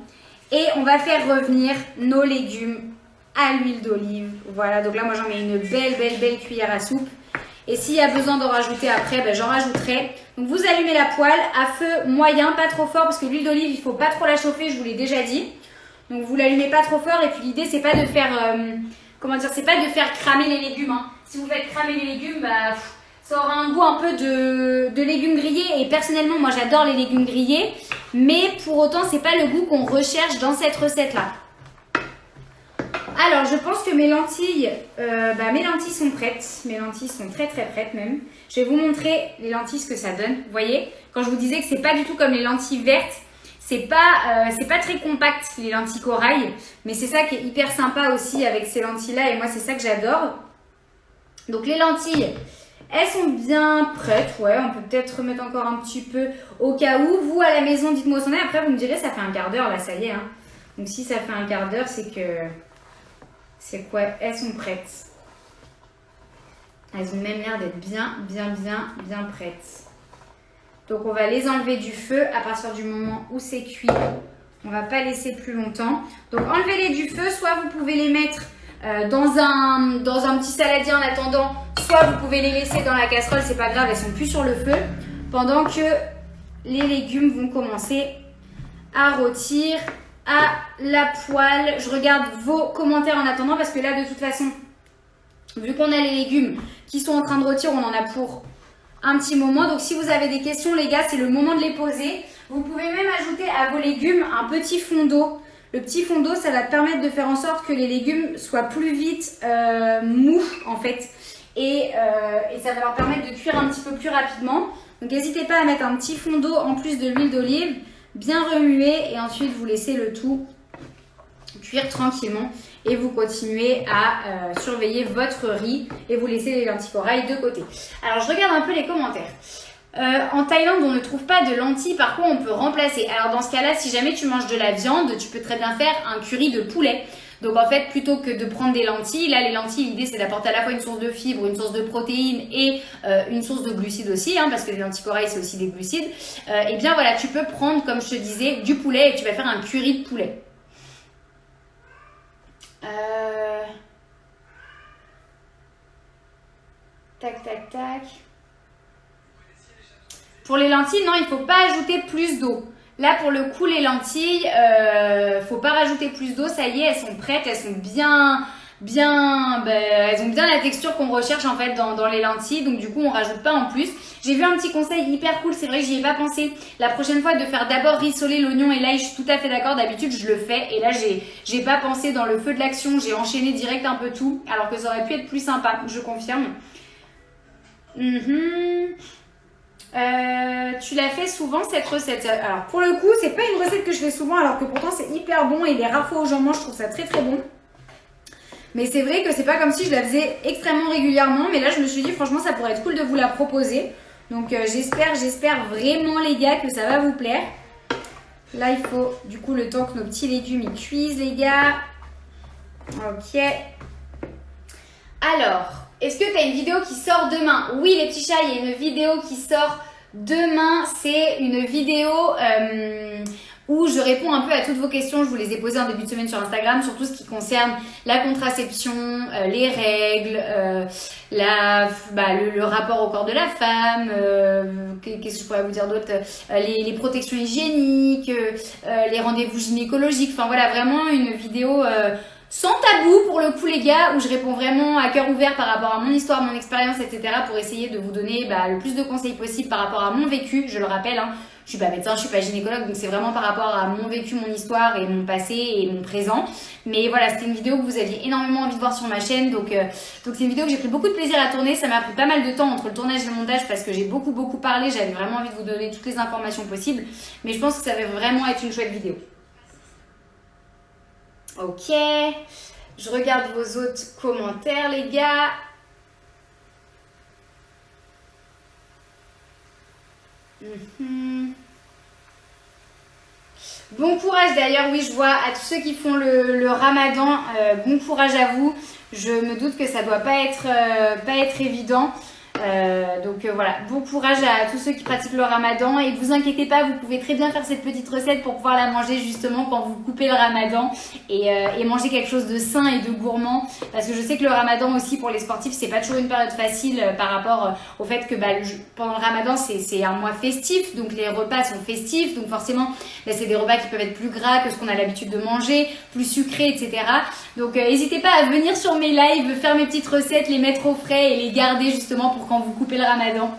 Et on va faire revenir nos légumes à l'huile d'olive. Voilà, donc là, moi, j'en mets une belle cuillère à soupe. Et s'il y a besoin d'en rajouter après, ben, j'en rajouterai. Donc, vous allumez la poêle à feu moyen, pas trop fort, parce que l'huile d'olive, il ne faut pas trop la chauffer, je vous l'ai déjà dit. Donc, vous l'allumez pas trop fort. Et puis, l'idée, c'est pas de faire, c'est pas de faire cramer les légumes. Hein. Si vous faites cramer les légumes, bah, ça aura un goût un peu de légumes grillés. Et personnellement, moi, j'adore les légumes grillés. Mais pour autant, c'est pas le goût qu'on recherche dans cette recette-là. Alors, je pense que mes lentilles sont prêtes. Mes lentilles sont très prêtes même. Je vais vous montrer les lentilles, ce que ça donne. Vous voyez, quand je vous disais que c'est pas du tout comme les lentilles vertes, c'est pas très compact les lentilles corail. Mais c'est ça qui est hyper sympa aussi avec ces lentilles-là. Et moi, c'est ça que j'adore. Donc, les lentilles, elles sont bien prêtes. Ouais, on peut peut-être remettre encore un petit peu au cas où. Vous, à la maison, dites-moi où c'en est. Après, vous me direz, ça fait un quart d'heure, là, ça y est. Hein. Donc, si ça fait un quart d'heure, c'est que... C'est quoi? Elles sont prêtes. Elles ont même l'air d'être bien prêtes. Donc, on va les enlever du feu à partir du moment où c'est cuit. On va pas laisser plus longtemps. Donc, enlevez-les du feu. Soit vous pouvez les mettre dans un petit saladier en attendant. Soit vous pouvez les laisser dans la casserole. C'est pas grave, elles sont plus sur le feu. pendant que les légumes vont commencer à rôtir à la poêle. Je regarde vos commentaires en attendant parce que là, de toute façon, vu qu'on a les légumes qui sont en train de rôtir, on en a pour un petit moment. Donc, si vous avez des questions, les gars, c'est le moment de les poser. Vous pouvez même ajouter à vos légumes un petit fond d'eau. Le petit fond d'eau, ça va te permettre de faire en sorte que les légumes soient plus vite mous, en fait. Et ça va leur permettre de cuire un petit peu plus rapidement. Donc, n'hésitez pas à mettre un petit fond d'eau en plus de l'huile d'olive. Bien remuer et ensuite vous laissez le tout cuire tranquillement et vous continuez à surveiller votre riz et vous laissez les lentilles corail de côté. Alors je regarde un peu les commentaires. En Thaïlande on ne trouve pas de lentilles, par contre on peut remplacer. Alors dans ce cas là, si jamais tu manges de la viande, tu peux très bien faire un curry de poulet. Donc en fait, plutôt que de prendre des lentilles, là les lentilles, l'idée c'est d'apporter à la fois une source de fibres, une source de protéines et une source de glucides aussi, hein, parce que les lentilles corail c'est aussi des glucides. Et bien voilà, tu peux prendre, comme je te disais, du poulet et tu vas faire un curry de poulet. Tac, tac, tac. Pour les lentilles, non, il ne faut pas ajouter plus d'eau. Là, pour le coup, les lentilles, faut pas rajouter plus d'eau. Ça y est, elles sont prêtes. Elles sont elles ont bien la texture qu'on recherche en fait dans les lentilles. Donc du coup, on rajoute pas en plus. J'ai vu un petit conseil hyper cool. C'est vrai que j'y ai pas pensé. La prochaine fois, de faire d'abord rissoler l'oignon et l'ail. Je suis tout à fait d'accord. D'habitude, je le fais. Et là, j'ai pas pensé dans le feu de l'action. J'ai enchaîné direct un peu tout. Alors que ça aurait pu être plus sympa. Je confirme. Tu l'as fait souvent cette recette? Alors pour le coup c'est pas une recette que je fais souvent alors que pourtant c'est hyper bon et les rares où j'en mange je trouve ça très très bon, mais c'est vrai que c'est pas comme si je la faisais extrêmement régulièrement, mais là je me suis dit franchement ça pourrait être cool de vous la proposer, donc j'espère vraiment les gars que ça va vous plaire. Là il faut du coup le temps que nos petits légumes ils cuisent les gars. Ok, alors est-ce que tu as une vidéo qui sort demain? Oui les petits chats, il y a une vidéo qui sort demain. C'est une vidéo où je réponds un peu à toutes vos questions. Je vous les ai posées en début de semaine sur Instagram sur tout ce qui concerne la contraception, les règles, le rapport au corps de la femme, qu'est-ce que je pourrais vous dire d'autre, les protections hygiéniques, les rendez-vous gynécologiques. Enfin voilà, vraiment une vidéo sans tabou pour le coup les gars, où je réponds vraiment à cœur ouvert par rapport à mon histoire, mon expérience, etc. pour essayer de vous donner le plus de conseils possible par rapport à mon vécu. Je le rappelle, hein, je suis pas médecin, je suis pas gynécologue, donc c'est vraiment par rapport à mon vécu, mon histoire et mon passé et mon présent. Mais voilà, c'était une vidéo que vous aviez énormément envie de voir sur ma chaîne, donc c'est une vidéo que j'ai pris beaucoup de plaisir à tourner. Ça m'a pris pas mal de temps entre le tournage et le montage parce que j'ai beaucoup parlé, j'avais vraiment envie de vous donner toutes les informations possibles, mais je pense que ça va vraiment être une chouette vidéo. Ok, je regarde vos autres commentaires les gars. Bon courage d'ailleurs, oui je vois à tous ceux qui font le ramadan, bon courage à vous. Je me doute que ça doit pas être évident. Voilà, bon courage à tous ceux qui pratiquent le ramadan et vous inquiétez pas, vous pouvez très bien faire cette petite recette pour pouvoir la manger justement quand vous coupez le ramadan et manger quelque chose de sain et de gourmand, parce que je sais que le ramadan aussi pour les sportifs c'est pas toujours une période facile par rapport au fait que pendant le ramadan c'est un mois festif, donc les repas sont festifs, donc forcément c'est des repas qui peuvent être plus gras que ce qu'on a l'habitude de manger, plus sucrés, etc. Donc n'hésitez pas à venir sur mes lives, faire mes petites recettes, les mettre au frais et les garder justement pour quand vous coupez le ramadan.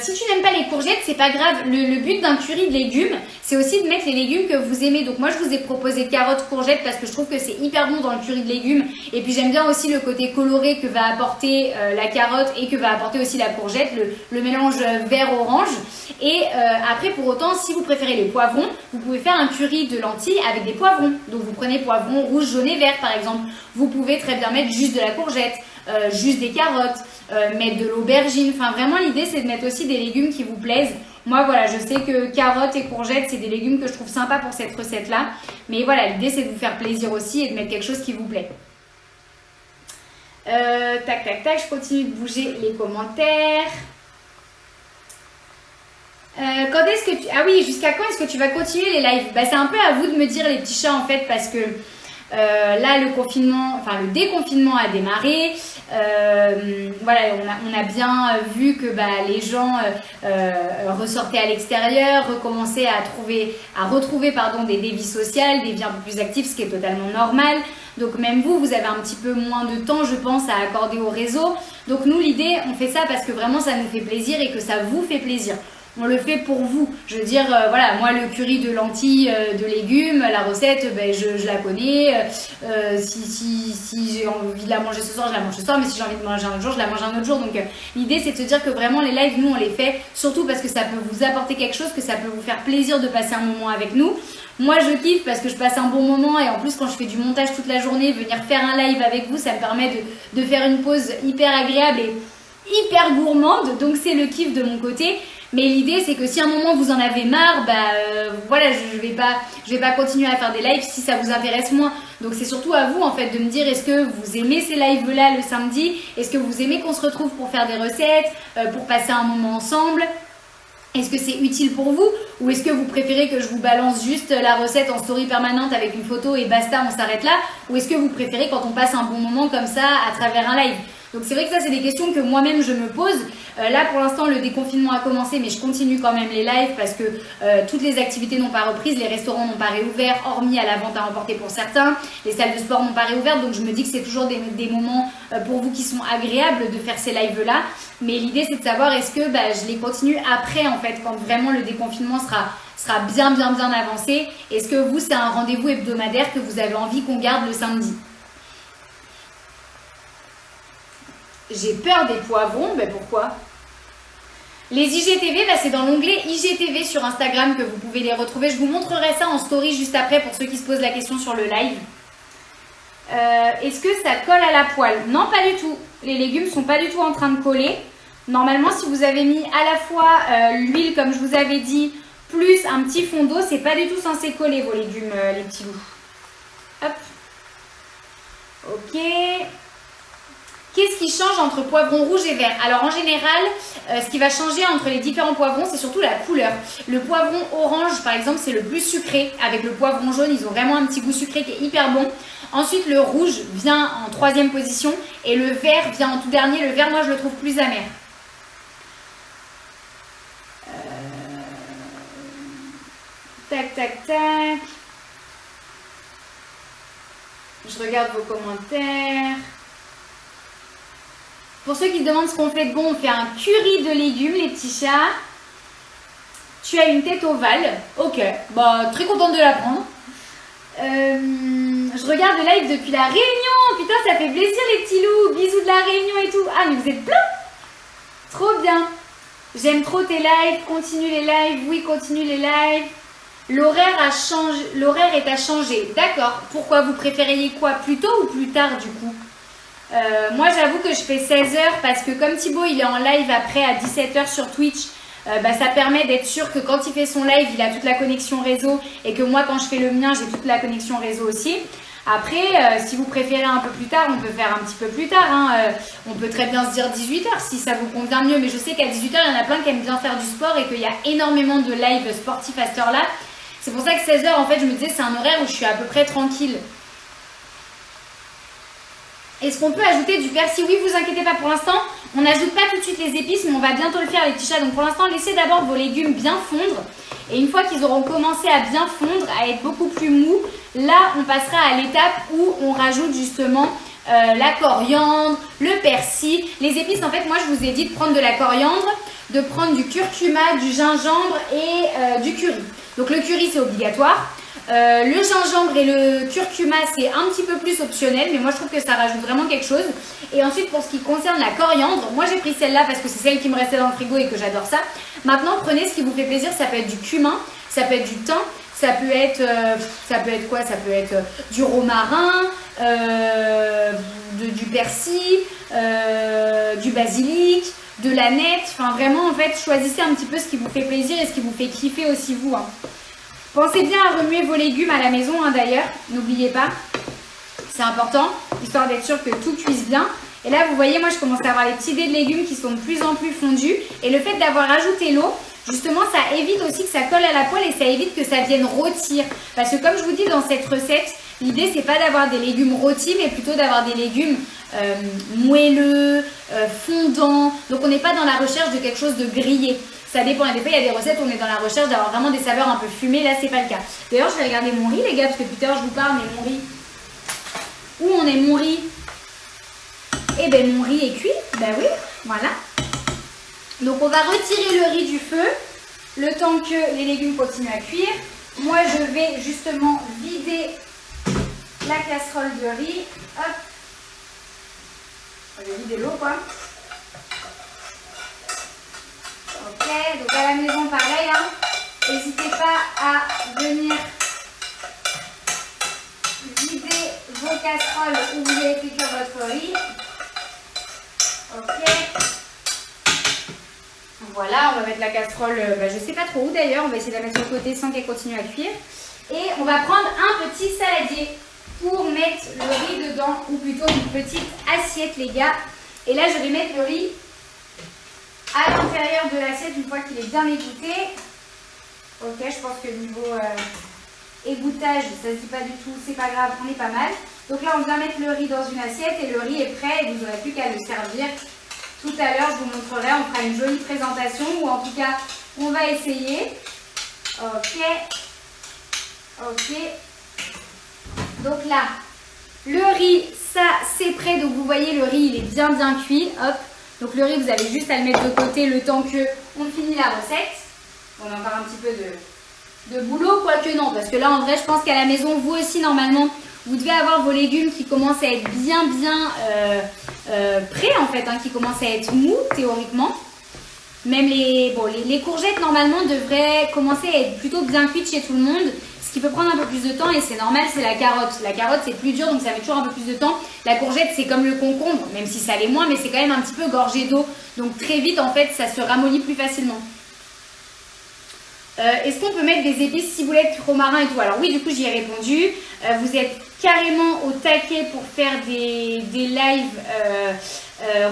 Si tu n'aimes pas les courgettes, c'est pas grave. Le but d'un curry de légumes, c'est aussi de mettre les légumes que vous aimez. Donc moi, je vous ai proposé carottes, courgettes parce que je trouve que c'est hyper bon dans le curry de légumes. Et puis j'aime bien aussi le côté coloré que va apporter la carotte et que va apporter aussi la courgette, le mélange vert-orange. Et après, pour autant, si vous préférez les poivrons, vous pouvez faire un curry de lentilles avec des poivrons. Donc vous prenez poivrons rouge, jaune et vert par exemple. Vous pouvez très bien mettre juste de la courgette, juste des carottes, mettre de l'aubergine. Enfin vraiment l'idée c'est de mettre aussi des légumes qui vous plaisent. Moi voilà, je sais que carottes et courgettes c'est des légumes que je trouve sympa pour cette recette là. Mais voilà, l'idée c'est de vous faire plaisir aussi et de mettre quelque chose qui vous plaît. Tac tac tac, je continue de bouger les commentaires. Quand est-ce que tu... Ah oui, jusqu'à quand est-ce que tu vas continuer les lives? C'est un peu à vous de me dire les petits chats en fait, parce que là le déconfinement a démarré. Voilà, on a bien vu que les gens ressortaient à l'extérieur, recommençaient à retrouver des vies sociales, des vies un peu plus actives, ce qui est totalement normal. Donc même vous avez un petit peu moins de temps, je pense, à accorder au réseau. Donc nous, l'idée, on fait ça parce que vraiment ça nous fait plaisir et que ça vous fait plaisir. On le fait pour vous. Je veux dire, voilà, moi le curry de lentilles, de légumes, la recette, je la connais. Si j'ai envie de la manger ce soir, je la mange ce soir. Mais si j'ai envie de manger un autre jour, je la mange un autre jour. Donc l'idée, c'est de se dire que vraiment les lives, nous, on les fait surtout parce que ça peut vous apporter quelque chose, que ça peut vous faire plaisir de passer un moment avec nous. Moi, je kiffe parce que je passe un bon moment et en plus, quand je fais du montage toute la journée, venir faire un live avec vous, ça me permet de faire une pause hyper agréable et hyper gourmande. Donc, c'est le kiff de mon côté. Mais l'idée, c'est que si à un moment vous en avez marre, voilà, je vais pas continuer à faire des lives si ça vous intéresse moins. Donc c'est surtout à vous en fait de me dire, est-ce que vous aimez ces lives-là le samedi? Est-ce que vous aimez qu'on se retrouve pour faire des recettes, pour passer un moment ensemble? Est-ce que c'est utile pour vous? Ou est-ce que vous préférez que je vous balance juste la recette en story permanente avec une photo et basta, on s'arrête là? Ou est-ce que vous préférez quand on passe un bon moment comme ça à travers un live? Donc c'est vrai que ça, c'est des questions que moi-même je me pose. Là, pour l'instant, le déconfinement a commencé, mais je continue quand même les lives parce que toutes les activités n'ont pas repris, les restaurants n'ont pas réouvert, hormis à la vente à emporter pour certains, les salles de sport n'ont pas réouvert, donc je me dis que c'est toujours des moments pour vous qui sont agréables de faire ces lives-là. Mais l'idée, c'est de savoir est-ce que je les continue après, en fait, quand vraiment le déconfinement sera bien avancé. Est-ce que vous, c'est un rendez-vous hebdomadaire que vous avez envie qu'on garde le samedi? J'ai peur des poivrons, pourquoi? Les IGTV, c'est dans l'onglet IGTV sur Instagram que vous pouvez les retrouver. Je vous montrerai ça en story juste après pour ceux qui se posent la question sur le live. Est-ce que ça colle à la poêle? Non, pas du tout. Les légumes ne sont pas du tout en train de coller. Normalement, si vous avez mis à la fois l'huile, comme je vous avais dit, plus un petit fond d'eau, c'est pas du tout censé coller vos légumes, les petits loups. Hop. Ok. Qu'est-ce qui change entre poivron rouge et vert? Alors en général, ce qui va changer entre les différents poivrons, c'est surtout la couleur. Le poivron orange, par exemple, c'est le plus sucré. Avec le poivron jaune, ils ont vraiment un petit goût sucré qui est hyper bon. Ensuite, le rouge vient en 3e position et le vert vient en tout dernier. Le vert, moi, je le trouve plus amer. Tac, tac, tac. Je regarde vos commentaires. Pour ceux qui se demandent ce qu'on fait de bon, on fait un curry de légumes, les petits chats. Tu as une tête ovale. Ok, très contente de l'apprendre. Je regarde le live depuis la Réunion. Putain, ça fait plaisir les petits loups. Bisous de la Réunion et tout. Ah, mais vous êtes plein. Trop bien. J'aime trop tes lives. Continue les lives. Oui, continue les lives. L'horaire est à changer. D'accord. Pourquoi vous préfériez quoi? Plus tôt ou plus tard du coup? Moi j'avoue que je fais 16h parce que comme Thibaut il est en live après à 17h sur Twitch, ça permet d'être sûr que quand il fait son live il a toute la connexion réseau et que moi quand je fais le mien j'ai toute la connexion réseau aussi. Après si vous préférez un peu plus tard, on peut faire un petit peu plus tard, on peut très bien se dire 18h si ça vous convient mieux, mais je sais qu'à 18h il y en a plein qui aiment bien faire du sport et qu'il y a énormément de live sportifs à cette heure là. C'est pour ça que 16h en fait je me disais c'est un horaire où je suis à peu près tranquille. Est-ce qu'on peut ajouter du persil? Oui, vous inquiétez pas pour l'instant. On n'ajoute pas tout de suite les épices, mais on va bientôt le faire les petits chats. Donc pour l'instant, laissez d'abord vos légumes bien fondre. Et une fois qu'ils auront commencé à bien fondre, à être beaucoup plus mous, là, on passera à l'étape où on rajoute justement la coriandre, le persil. Les épices, en fait, moi, je vous ai dit de prendre de la coriandre, de prendre du curcuma, du gingembre et du curry. Donc le curry, c'est obligatoire. Le gingembre et le curcuma, c'est un petit peu plus optionnel, mais moi je trouve que ça rajoute vraiment quelque chose. Et ensuite, pour ce qui concerne la coriandre, moi j'ai pris celle-là parce que c'est celle qui me restait dans le frigo et que j'adore ça. Maintenant, prenez ce qui vous fait plaisir, ça peut être du cumin, ça peut être du thym, ça peut être quoi? Ça peut être du romarin, du persil, du basilic, de l'aneth. Enfin vraiment, en fait, choisissez un petit peu ce qui vous fait plaisir et ce qui vous fait kiffer aussi vous. Pensez bien à remuer vos légumes à la maison d'ailleurs, n'oubliez pas, c'est important, histoire d'être sûr que tout cuise bien. Et là vous voyez, moi je commence à avoir les petits dés de légumes qui sont de plus en plus fondus. Et le fait d'avoir ajouté l'eau, justement ça évite aussi que ça colle à la poêle et ça évite que ça vienne rôtir. Parce que comme je vous dis dans cette recette, l'idée c'est pas d'avoir des légumes rôtis mais plutôt d'avoir des légumes moelleux, fondant. Donc on n'est pas dans la recherche de quelque chose de grillé. Ça dépend, des fois il y a des recettes où on est dans la recherche d'avoir vraiment des saveurs un peu fumées, là c'est pas le cas. D'ailleurs je vais regarder mon riz les gars, parce que tout à l'heure je vous parle, mais mon riz, où on est mon riz? Eh ben mon riz est cuit, ben oui, voilà. Donc on va retirer le riz du feu, le temps que les légumes continuent à cuire. Moi je vais justement vider la casserole de riz, hop, on va vider l'eau quoi. Ok, donc à la maison pareil, hein. N'hésitez pas à venir vider vos casseroles où vous avez fait cuire votre riz. Ok. Voilà, on va mettre la casserole, je sais pas trop où d'ailleurs, on va essayer de la mettre sur le côté sans qu'elle continue à cuire. Et on va prendre un petit saladier pour mettre le riz dedans, ou plutôt une petite assiette les gars. Et là je vais mettre le riz à l'intérieur de l'assiette une fois qu'il est bien égoutté. Ok, je pense que niveau égouttage, ça se dit pas du tout, c'est pas grave, on est pas mal. Donc là, on vient mettre le riz dans une assiette et le riz est prêt et vous n'aurez plus qu'à le servir. Tout à l'heure, je vous montrerai, on fera une jolie présentation ou en tout cas, on va essayer. Ok. Ok. Donc là, le riz, ça, c'est prêt. Donc vous voyez, le riz, il est bien cuit. Hop. Donc le riz, vous avez juste à le mettre de côté le temps qu'on finit la recette. On a encore un petit peu de boulot, quoique non. Parce que là, en vrai, je pense qu'à la maison, vous aussi, normalement, vous devez avoir vos légumes qui commencent à être bien prêts, en fait, hein, qui commencent à être mous, théoriquement. Même les courgettes, normalement, devraient commencer à être plutôt bien cuites chez tout le monde. Ce qui peut prendre un peu plus de temps et c'est normal, c'est la carotte. La carotte, c'est plus dur, donc ça met toujours un peu plus de temps. La courgette, c'est comme le concombre, même si ça l'est moins, mais c'est quand même un petit peu gorgé d'eau. Donc très vite, en fait, ça se ramollit plus facilement. Est-ce qu'on peut mettre des épices, ciboulette, romarin et tout? Alors oui, du coup, j'y ai répondu. Vous êtes carrément au taquet pour faire des lives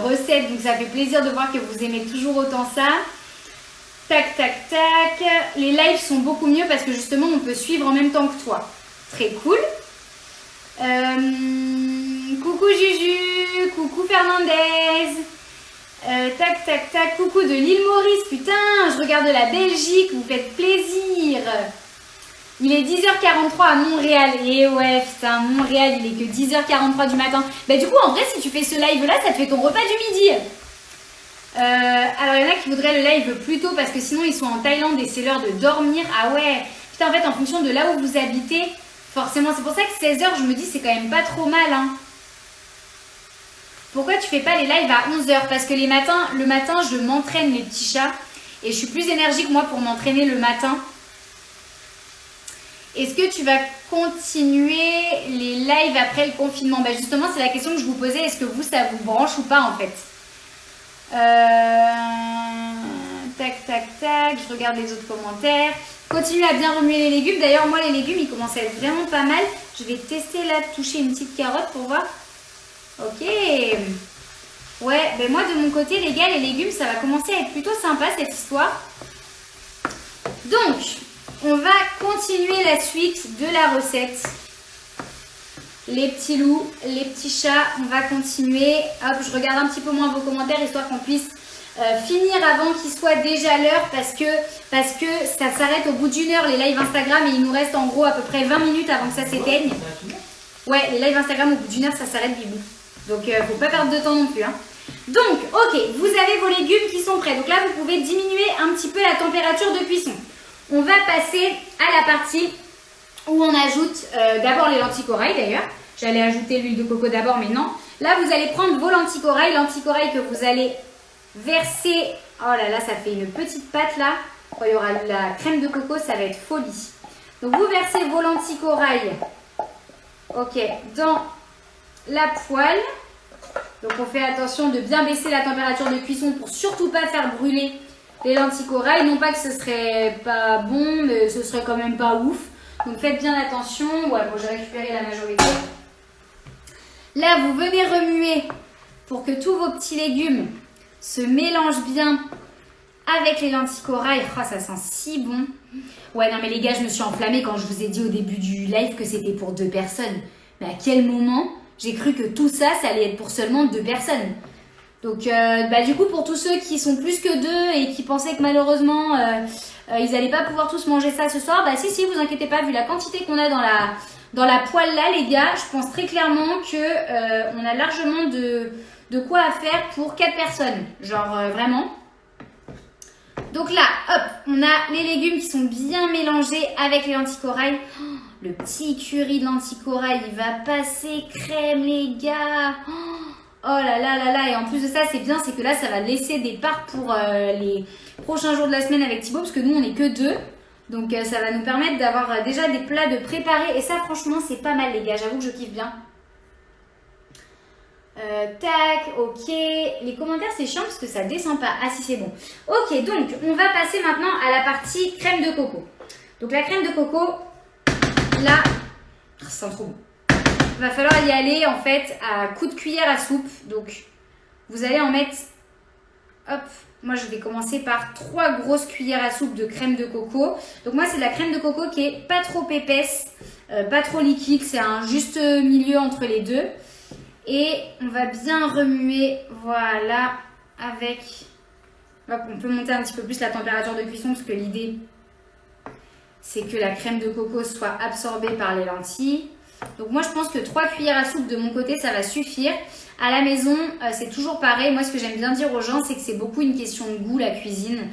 recettes, donc ça fait plaisir de voir que vous aimez toujours autant ça. Tac, tac, tac. Les lives sont beaucoup mieux parce que justement, on peut suivre en même temps que toi. Très cool. Coucou Juju, coucou Fernandez. Tac, tac, tac. Coucou de l'île Maurice. Putain, je regarde de la Belgique. Vous faites plaisir. Il est 10h43 à Montréal. Et ouais, putain, Montréal, il est que 10h43 du matin. Bah du coup, en vrai, si tu fais ce live-là, ça te fait ton repas du midi. Alors, il y en a qui voudraient le live plus tôt parce que sinon, ils sont en Thaïlande et c'est l'heure de dormir. Ah ouais. Putain, en fait, en fonction de là où vous habitez, forcément, c'est pour ça que 16h, je me dis, c'est quand même pas trop mal, hein. Pourquoi tu fais pas les lives à 11h? Parce que le matin, je m'entraîne les petits chats. Et je suis plus énergique, moi, pour m'entraîner le matin. Est-ce que tu vas continuer les lives après le confinement? Bah justement, c'est la question que je vous posais. Est-ce que vous, ça vous branche ou pas, en fait? Tac, tac, tac. Je regarde les autres commentaires. Continue à bien remuer les légumes. D'ailleurs, moi, les légumes, ils commencent à être vraiment pas mal. Je vais tester là, de toucher une petite carotte pour voir. Ok. Ouais, ben moi, de mon côté, les gars, les légumes, ça va commencer à être plutôt sympa, cette histoire. Donc, on va continuer la suite de la recette. Les petits loups, les petits chats, on va continuer. Hop, je regarde un petit peu moins vos commentaires, histoire qu'on puisse finir avant qu'il soit déjà l'heure parce que ça s'arrête au bout d'une heure les lives Instagram et il nous reste en gros à peu près 20 minutes avant que ça s'éteigne. Ouais, les lives Instagram au bout d'une heure ça s'arrête bibou. Donc faut pas perdre de temps non plus, hein. Donc, ok, vous avez vos légumes qui sont prêts. Donc là, vous pouvez diminuer un petit peu la température de cuisson. On va passer à la partie où on ajoute d'abord les lentilles corail d'ailleurs. J'allais ajouter l'huile de coco d'abord, mais non. Là, vous allez prendre vos lentilles corail que vous allez verser. Oh là là, ça fait une petite pâte là. Quand il y aura la crème de coco, ça va être folie. Donc, vous versez vos lentilles corail, ok, dans la poêle. Donc, on fait attention de bien baisser la température de cuisson pour surtout pas faire brûler les lentilles corail. Non pas que ce serait pas bon, mais ce serait quand même pas ouf. Donc, faites bien attention. Ouais, bon, j'ai récupéré la majorité. Là, vous venez remuer pour que tous vos petits légumes se mélangent bien avec les lentilles corail. Oh, ça sent si bon. Ouais, non, mais les gars, je me suis enflammée quand je vous ai dit au début du live que c'était pour 2 personnes. Mais à quel moment J'ai cru que tout ça, ça allait être pour seulement 2 personnes. Donc, du coup, pour tous ceux qui sont plus que 2 et qui pensaient que malheureusement, ils n'allaient pas pouvoir tous manger ça ce soir, si, vous inquiétez pas, vu la quantité qu'on a dans la poêle là, les gars, je pense très clairement que on a largement de quoi à faire pour 4 personnes. Genre, vraiment. Donc là, hop, on a les légumes qui sont bien mélangés avec les lentilles corail. Oh, le petit curry de lentilles corail, il va passer crème, les gars. Oh là là là là. Et en plus de ça, c'est bien, c'est que là, ça va laisser des parts pour les prochains jours de la semaine avec Thibaut, parce que nous, on n'est que 2. Donc, ça va nous permettre d'avoir déjà des plats de préparer. Et ça, franchement, c'est pas mal, les gars. J'avoue que je kiffe bien. Tac, ok. Les commentaires, c'est chiant parce que ça descend pas. Ah si, c'est bon. Ok, donc on va passer maintenant à la partie crème de coco. Donc la crème de coco, là, ça sent trop bon. Il va falloir y aller en fait à coups de cuillère à soupe. Donc vous allez en mettre, hop, moi je vais commencer par 3 grosses cuillères à soupe de crème de coco. Donc moi c'est de la crème de coco qui est pas trop épaisse, pas trop liquide. C'est un juste milieu entre les deux. Et on va bien remuer, voilà, avec... Hop, on peut monter un petit peu plus la température de cuisson parce que l'idée, c'est que la crème de coco soit absorbée par les lentilles. Donc moi, je pense que 3 cuillères à soupe de mon côté, ça va suffire. À la maison, c'est toujours pareil. Moi, ce que j'aime bien dire aux gens, c'est que c'est beaucoup une question de goût, la cuisine.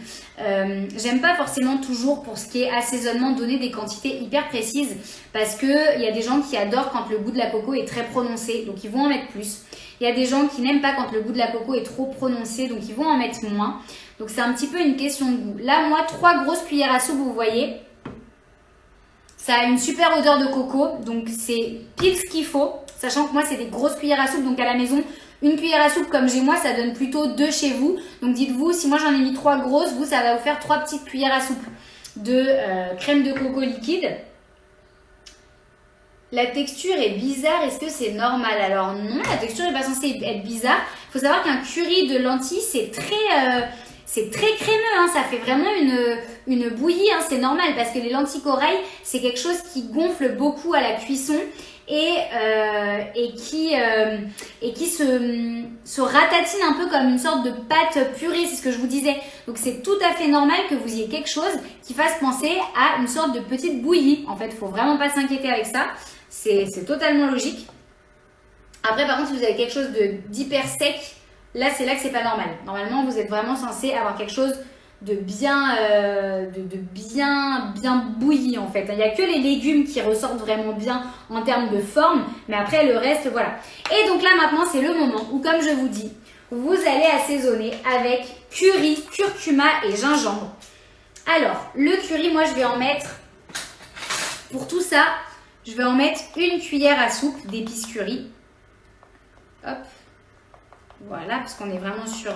J'aime pas forcément toujours, pour ce qui est assaisonnement, donner des quantités hyper précises parce qu'il y a des gens qui adorent quand le goût de la coco est très prononcé, donc ils vont en mettre plus. Il y a des gens qui n'aiment pas quand le goût de la coco est trop prononcé, donc ils vont en mettre moins. Donc c'est un petit peu une question de goût. Là, moi, 3 grosses cuillères à soupe, vous voyez, ça a une super odeur de coco, donc c'est pile ce qu'il faut. Sachant que moi, c'est des grosses cuillères à soupe, donc à la maison, une cuillère à soupe comme j'ai moi, ça donne plutôt 2 chez vous. Donc dites-vous, si moi j'en ai mis 3 grosses, vous, ça va vous faire 3 petites cuillères à soupe de crème de coco liquide. La texture est bizarre, est-ce que c'est normal? Alors non, la texture n'est pas censée être bizarre. Il faut savoir qu'un curry de lentilles, c'est très crémeux, hein. Ça fait vraiment une bouillie, hein. C'est normal parce que les lentilles corail, c'est quelque chose qui gonfle beaucoup à la cuisson et qui se ratatine un peu comme une sorte de pâte purée, c'est ce que je vous disais. Donc c'est tout à fait normal que vous ayez quelque chose qui fasse penser à une sorte de petite bouillie. En fait, il ne faut vraiment pas s'inquiéter avec ça. C'est totalement logique. Après, par contre, si vous avez quelque chose d'hyper sec, là, c'est là que c'est pas normal. Normalement, vous êtes vraiment censé avoir quelque chose de bien bouilli en fait. Il n'y a que les légumes qui ressortent vraiment bien en termes de forme, mais après le reste, voilà. Et donc là maintenant, c'est le moment où, comme je vous dis, vous allez assaisonner avec curry, curcuma et gingembre. Alors, le curry, moi je vais en mettre, pour tout ça, je vais en mettre 1 cuillère à soupe d'épices curry. Hop. Voilà, parce qu'on est vraiment sur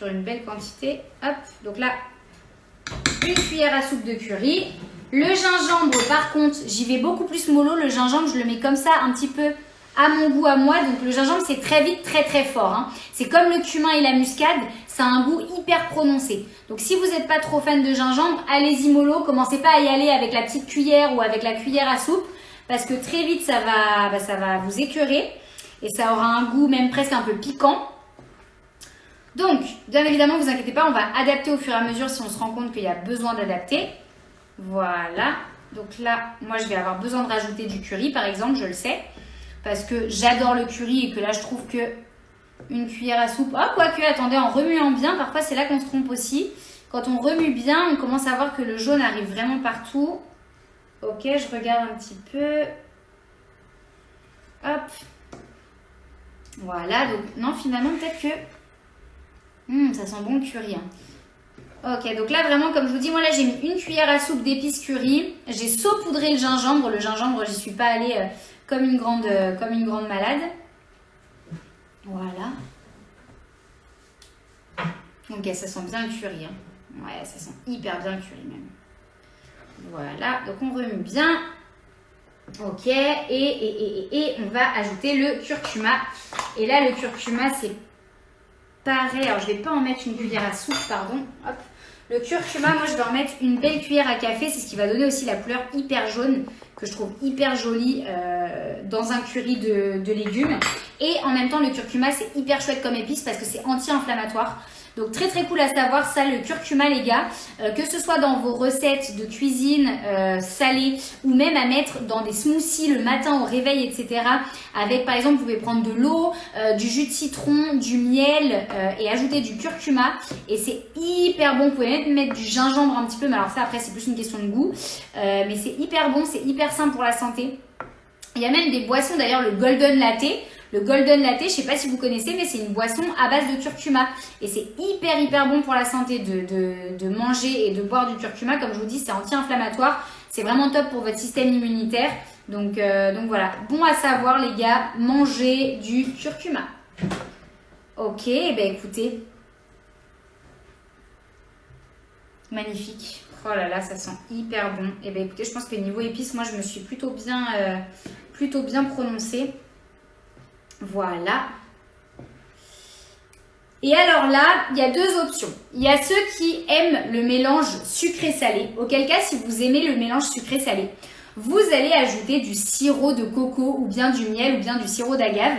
une belle quantité. Hop, donc là, 1 cuillère à soupe de curry. Le gingembre, par contre, j'y vais beaucoup plus mollo. Le gingembre, je le mets comme ça, un petit peu à mon goût, à moi. Donc le gingembre, c'est très vite, très très fort, hein. C'est comme le cumin et la muscade, ça a un goût hyper prononcé. Donc si vous n'êtes pas trop fan de gingembre, allez-y mollo. Commencez pas à y aller avec la petite cuillère ou avec la cuillère à soupe, parce que très vite, ça va vous écœurer. Et ça aura un goût même presque un peu piquant. Donc, bien évidemment, ne vous inquiétez pas, on va adapter au fur et à mesure si on se rend compte qu'il y a besoin d'adapter. Voilà. Donc là, moi, je vais avoir besoin de rajouter du curry, par exemple, je le sais. Parce que j'adore le curry et que là, je trouve que 1 cuillère à soupe... Oh, quoique, attendez, en remuant bien, parfois, c'est là qu'on se trompe aussi. Quand on remue bien, on commence à voir que le jaune arrive vraiment partout. Ok, je regarde un petit peu. Hop. Voilà, donc non, finalement, peut-être que... ça sent bon le curry. Hein. Ok, donc là, vraiment, comme je vous dis, moi là, j'ai mis 1 cuillère à soupe d'épices curry. J'ai saupoudré le gingembre. Le gingembre, j'y suis pas allée comme une grande malade. Voilà. Ok, ça sent bien le curry. Hein. Ouais, ça sent hyper bien le curry même. Voilà, donc on remue bien. Ok, et on va ajouter le curcuma. Et là, le curcuma, c'est pareil. Alors, je ne vais pas en mettre 1 cuillère à soupe, pardon. Hop. Le curcuma, moi je vais en mettre une belle cuillère à café, c'est ce qui va donner aussi la couleur hyper jaune que je trouve hyper jolie dans un curry de légumes. Et en même temps le curcuma c'est hyper chouette comme épice parce que c'est anti-inflammatoire. Donc très très cool à savoir ça, le curcuma les gars, que ce soit dans vos recettes de cuisine salée ou même à mettre dans des smoothies le matin au réveil, etc. Avec par exemple, vous pouvez prendre de l'eau, du jus de citron, du miel et ajouter du curcuma et c'est hyper bon. Vous pouvez même mettre du gingembre un petit peu, mais alors ça après c'est plus une question de goût. Mais c'est hyper bon, c'est hyper sain pour la santé. Il y a même des boissons d'ailleurs, le golden latte. Le golden latte, je ne sais pas si vous connaissez, mais c'est une boisson à base de curcuma. Et c'est hyper bon pour la santé de manger et de boire du curcuma. Comme je vous dis, c'est anti-inflammatoire. C'est vraiment top pour votre système immunitaire. Donc voilà, bon à savoir les gars, mangez du curcuma. Ok, ben écoutez. Magnifique. Oh là là, ça sent hyper bon. Et ben écoutez, je pense que niveau épices, moi je me suis plutôt bien prononcée. Voilà. Et alors là, il y a deux options. Il y a ceux qui aiment le mélange sucré-salé. Auquel cas, si vous aimez le mélange sucré-salé, vous allez ajouter du sirop de coco ou bien du miel ou bien du sirop d'agave.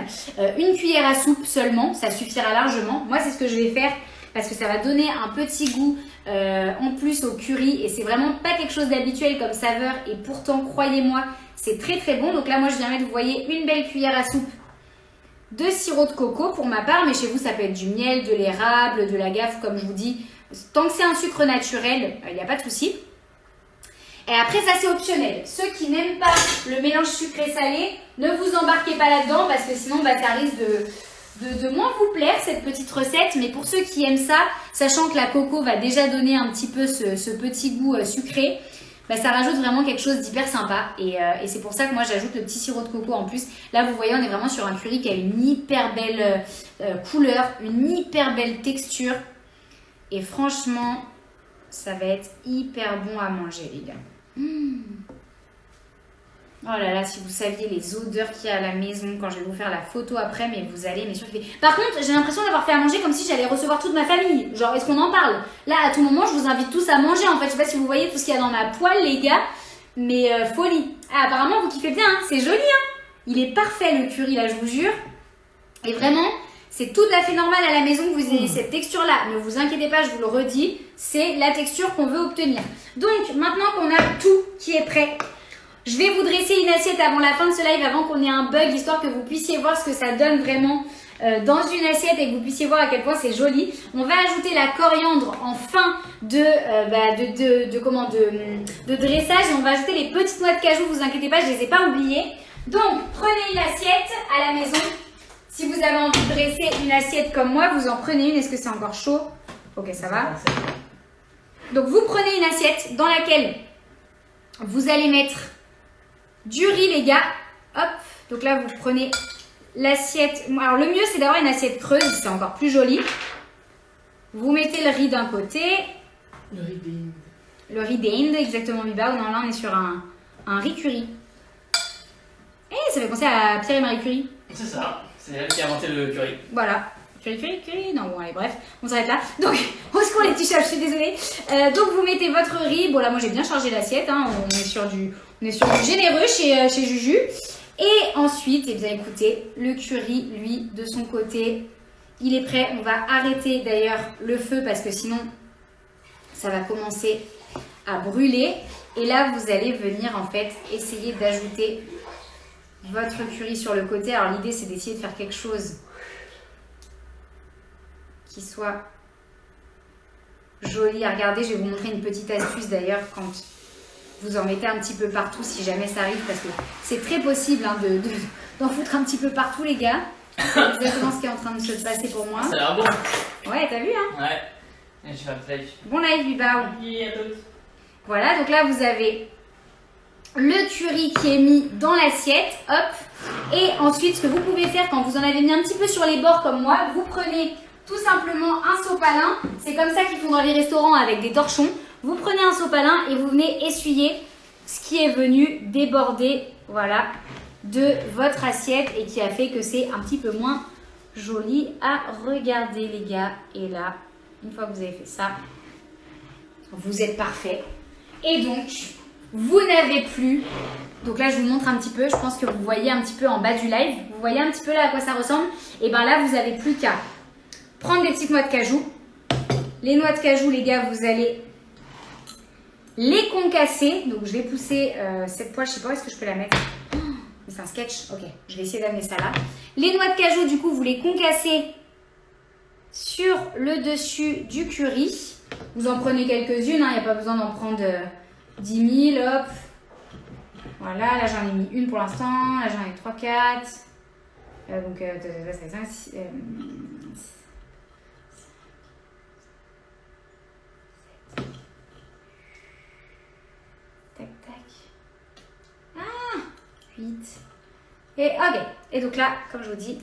Une cuillère à soupe seulement, ça suffira largement. Moi, c'est ce que je vais faire parce que ça va donner un petit goût en plus au curry. Et c'est vraiment pas quelque chose d'habituel comme saveur. Et pourtant, croyez-moi, c'est très très bon. Donc là, moi, je viens mettre, vous voyez, une belle cuillère à soupe de sirop de coco pour ma part, mais chez vous ça peut être du miel, de l'érable, de l'agave comme je vous dis. Tant que c'est un sucre naturel, il n'y a pas de souci. Et après ça c'est optionnel. Ceux qui n'aiment pas le mélange sucré-salé, ne vous embarquez pas là-dedans parce que sinon ça risque de moins vous plaire cette petite recette. Mais pour ceux qui aiment ça, sachant que la coco va déjà donner un petit peu ce petit goût sucré, bah, ça rajoute vraiment quelque chose d'hyper sympa et c'est pour ça que moi j'ajoute le petit sirop de coco en plus. Là vous voyez on est vraiment sur un curry qui a une hyper belle couleur, une hyper belle texture et franchement ça va être hyper bon à manger les gars. Oh là là, si vous saviez les odeurs qu'il y a à la maison quand je vais vous faire la photo après, mais vous allez surkiffer. Par contre, j'ai l'impression d'avoir fait à manger comme si j'allais recevoir toute ma famille. Genre, est-ce qu'on en parle? Là, à tout moment, je vous invite tous à manger. En fait, je sais pas si vous voyez tout ce qu'il y a dans ma poêle, les gars, mais folie. Ah, apparemment, vous kiffez bien, hein. C'est joli, hein. Il est parfait le curry, là, je vous jure. Et vraiment, c'est tout à fait normal à la maison que vous ayez cette texture-là. Ne vous inquiétez pas, je vous le redis, c'est la texture qu'on veut obtenir. Donc, maintenant qu'on a tout qui est prêt, je vais vous dresser une assiette avant la fin de ce live, avant qu'on ait un bug, histoire que vous puissiez voir ce que ça donne vraiment dans une assiette et que vous puissiez voir à quel point c'est joli. On va ajouter la coriandre en fin de dressage et on va ajouter les petites noix de cajou, vous inquiétez pas, je les ai pas oubliées. Donc, prenez une assiette à la maison. Si vous avez envie de dresser une assiette comme moi, vous en prenez une. Est-ce que c'est encore chaud? Ok, ça va. Donc, vous prenez une assiette dans laquelle vous allez mettre du riz les gars, hop, donc là vous prenez l'assiette, alors le mieux c'est d'avoir une assiette creuse, c'est encore plus joli. Vous mettez le riz d'un côté. Le riz d'Inde. Le riz d'Inde, exactement Biba, non là on est sur un riz curry. Eh, ça fait penser à Pierre et Marie Curie. C'est ça, c'est elle qui a inventé le curry. Voilà. Curry, non bon allez bref, on s'arrête là. Donc, au secours les petits chefs, je suis désolée. Donc vous mettez votre riz, bon là moi j'ai bien chargé l'assiette, hein. On est sur du généreux chez Juju. Et ensuite, eh bien écoutez, le curry, lui, de son côté, il est prêt. On va arrêter d'ailleurs le feu parce que sinon, ça va commencer à brûler. Et là, vous allez venir en fait essayer d'ajouter votre curry sur le côté. Alors l'idée, c'est d'essayer de faire quelque chose qui soit joli à regarder. Je vais vous montrer une petite astuce d'ailleurs quand vous en mettez un petit peu partout si jamais ça arrive parce que c'est très possible hein, d'en foutre un petit peu partout les gars. C'est exactement ce qui est en train de se passer pour moi. Ça a l'air bon. Ouais, t'as vu hein? Ouais. Et je vais faire le live. Bon live Biba. Merci à tous. Voilà, donc là vous avez le curry qui est mis dans l'assiette, hop. Et ensuite ce que vous pouvez faire quand vous en avez mis un petit peu sur les bords comme moi, vous prenez tout simplement un sopalin, c'est comme ça qu'ils font dans les restaurants avec des torchons. Vous prenez un sopalin et vous venez essuyer ce qui est venu déborder, voilà, de votre assiette et qui a fait que c'est un petit peu moins joli à regarder les gars. Et là, une fois que vous avez fait ça, Vous êtes parfait. Et donc, vous n'avez plus... Donc là, je vous montre un petit peu. Je pense que vous voyez un petit peu en bas du live. Vous voyez un petit peu là à quoi ça ressemble. Et bien là, vous n'avez plus qu'à prendre des petites noix de cajou. Les noix de cajou, les gars, vous allez les concasser. Donc, je vais pousser cette poêle. Je ne sais pas où est-ce que je peux la mettre. Oh, c'est un sketch. Ok, je vais essayer d'amener ça là. Les noix de cajou, du coup, vous les concassez sur le dessus du curry. Vous en prenez quelques-unes. Il n'y a pas besoin d'en prendre 10 000. Hop. Voilà, là, j'en ai mis une pour l'instant. Là, j'en ai 3, 4. Donc, ça fait 5, 6... Tac, tac. Ah 8. Et ok. Et donc là, comme je vous dis,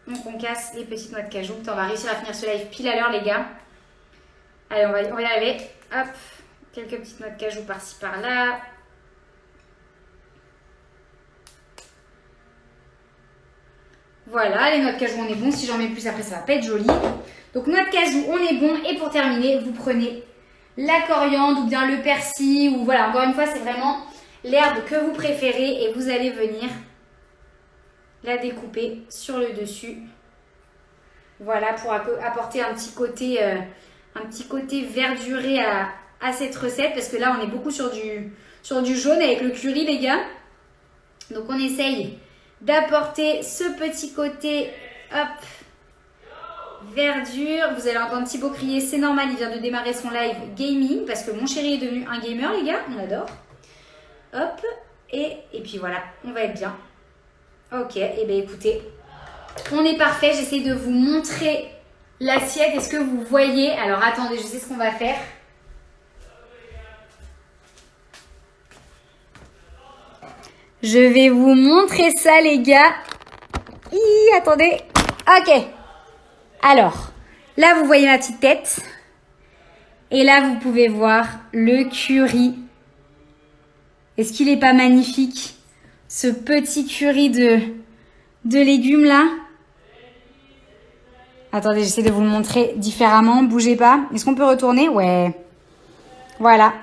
on concasse les petites noix de cajou. On va réussir à finir ce live pile à l'heure, les gars. Allez, on va y arriver. Hop. Quelques petites noix de cajou par-ci, par-là. Voilà, les noix de cajou, on est bon. Si j'en mets plus après, ça va pas être joli. Donc, noix de cajou, on est bon. Et pour terminer, vous prenez la coriandre ou bien le persil. Ou voilà, encore une fois, c'est vraiment l'herbe que vous préférez. Et vous allez venir la découper sur le dessus. Voilà, pour apporter un petit côté verduré à cette recette. Parce que là, on est beaucoup sur du jaune avec le curry, les gars. Donc, on essaye d'apporter ce petit côté, hop, verdure. Vous allez entendre Thibaut crier, c'est normal, il vient de démarrer son live gaming, parce que mon chéri est devenu un gamer, les gars, on adore. Hop, et puis voilà, on va être bien. Ok, et bien écoutez, on est parfait, j'essaie de vous montrer l'assiette. Est-ce que vous voyez? Alors attendez, je sais ce qu'on va faire. Je vais vous montrer ça, les gars. Attendez. Ok. Alors, là, vous voyez ma petite tête. Et là, vous pouvez voir le curry. Est-ce qu'il n'est pas magnifique? Ce petit curry de légumes, là. Attendez, j'essaie de vous le montrer différemment. Bougez pas. Est-ce qu'on peut retourner? Ouais. Voilà.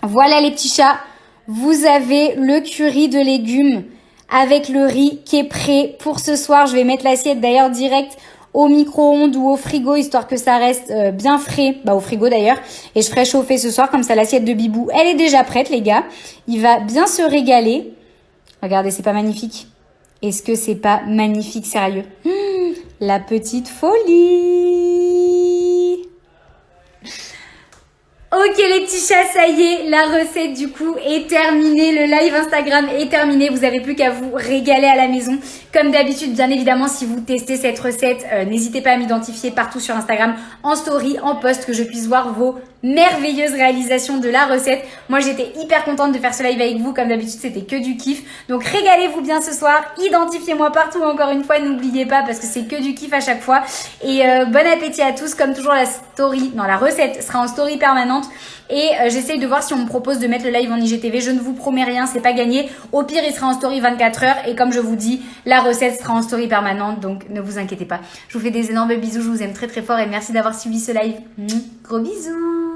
Voilà, les petits chats. Vous avez le curry de légumes avec le riz qui est prêt pour ce soir. Je vais mettre l'assiette d'ailleurs direct au micro-ondes ou au frigo, histoire que ça reste bien frais. Au frigo d'ailleurs. Et je ferai chauffer ce soir, comme ça l'assiette de Bibou, elle est déjà prête, les gars. Il va bien se régaler. Regardez, c'est pas magnifique? Est-ce que c'est pas magnifique, sérieux? La petite folie! Ok les petits chats, ça y est, la recette du coup est terminée, le live Instagram est terminé, vous n'avez plus qu'à vous régaler à la maison. Comme d'habitude, bien évidemment, si vous testez cette recette, n'hésitez pas à m'identifier partout sur Instagram, en story, en post, que je puisse voir vos merveilleuses réalisations de la recette. Moi, j'étais hyper contente de faire ce live avec vous, comme d'habitude, c'était que du kiff. Donc régalez-vous bien ce soir, identifiez-moi partout encore une fois, n'oubliez pas, parce que c'est que du kiff à chaque fois. Et bon appétit à tous, comme toujours la recette sera en story permanente. Et j'essaye de voir si on me propose de mettre le live en IGTV. Je ne vous promets rien, c'est pas gagné. Au pire, il sera en story 24 heures. Et comme je vous dis, la recette sera en story permanente. Donc ne vous inquiétez pas. Je vous fais des énormes bisous. Je vous aime très très fort et merci d'avoir suivi ce live. Gros bisous.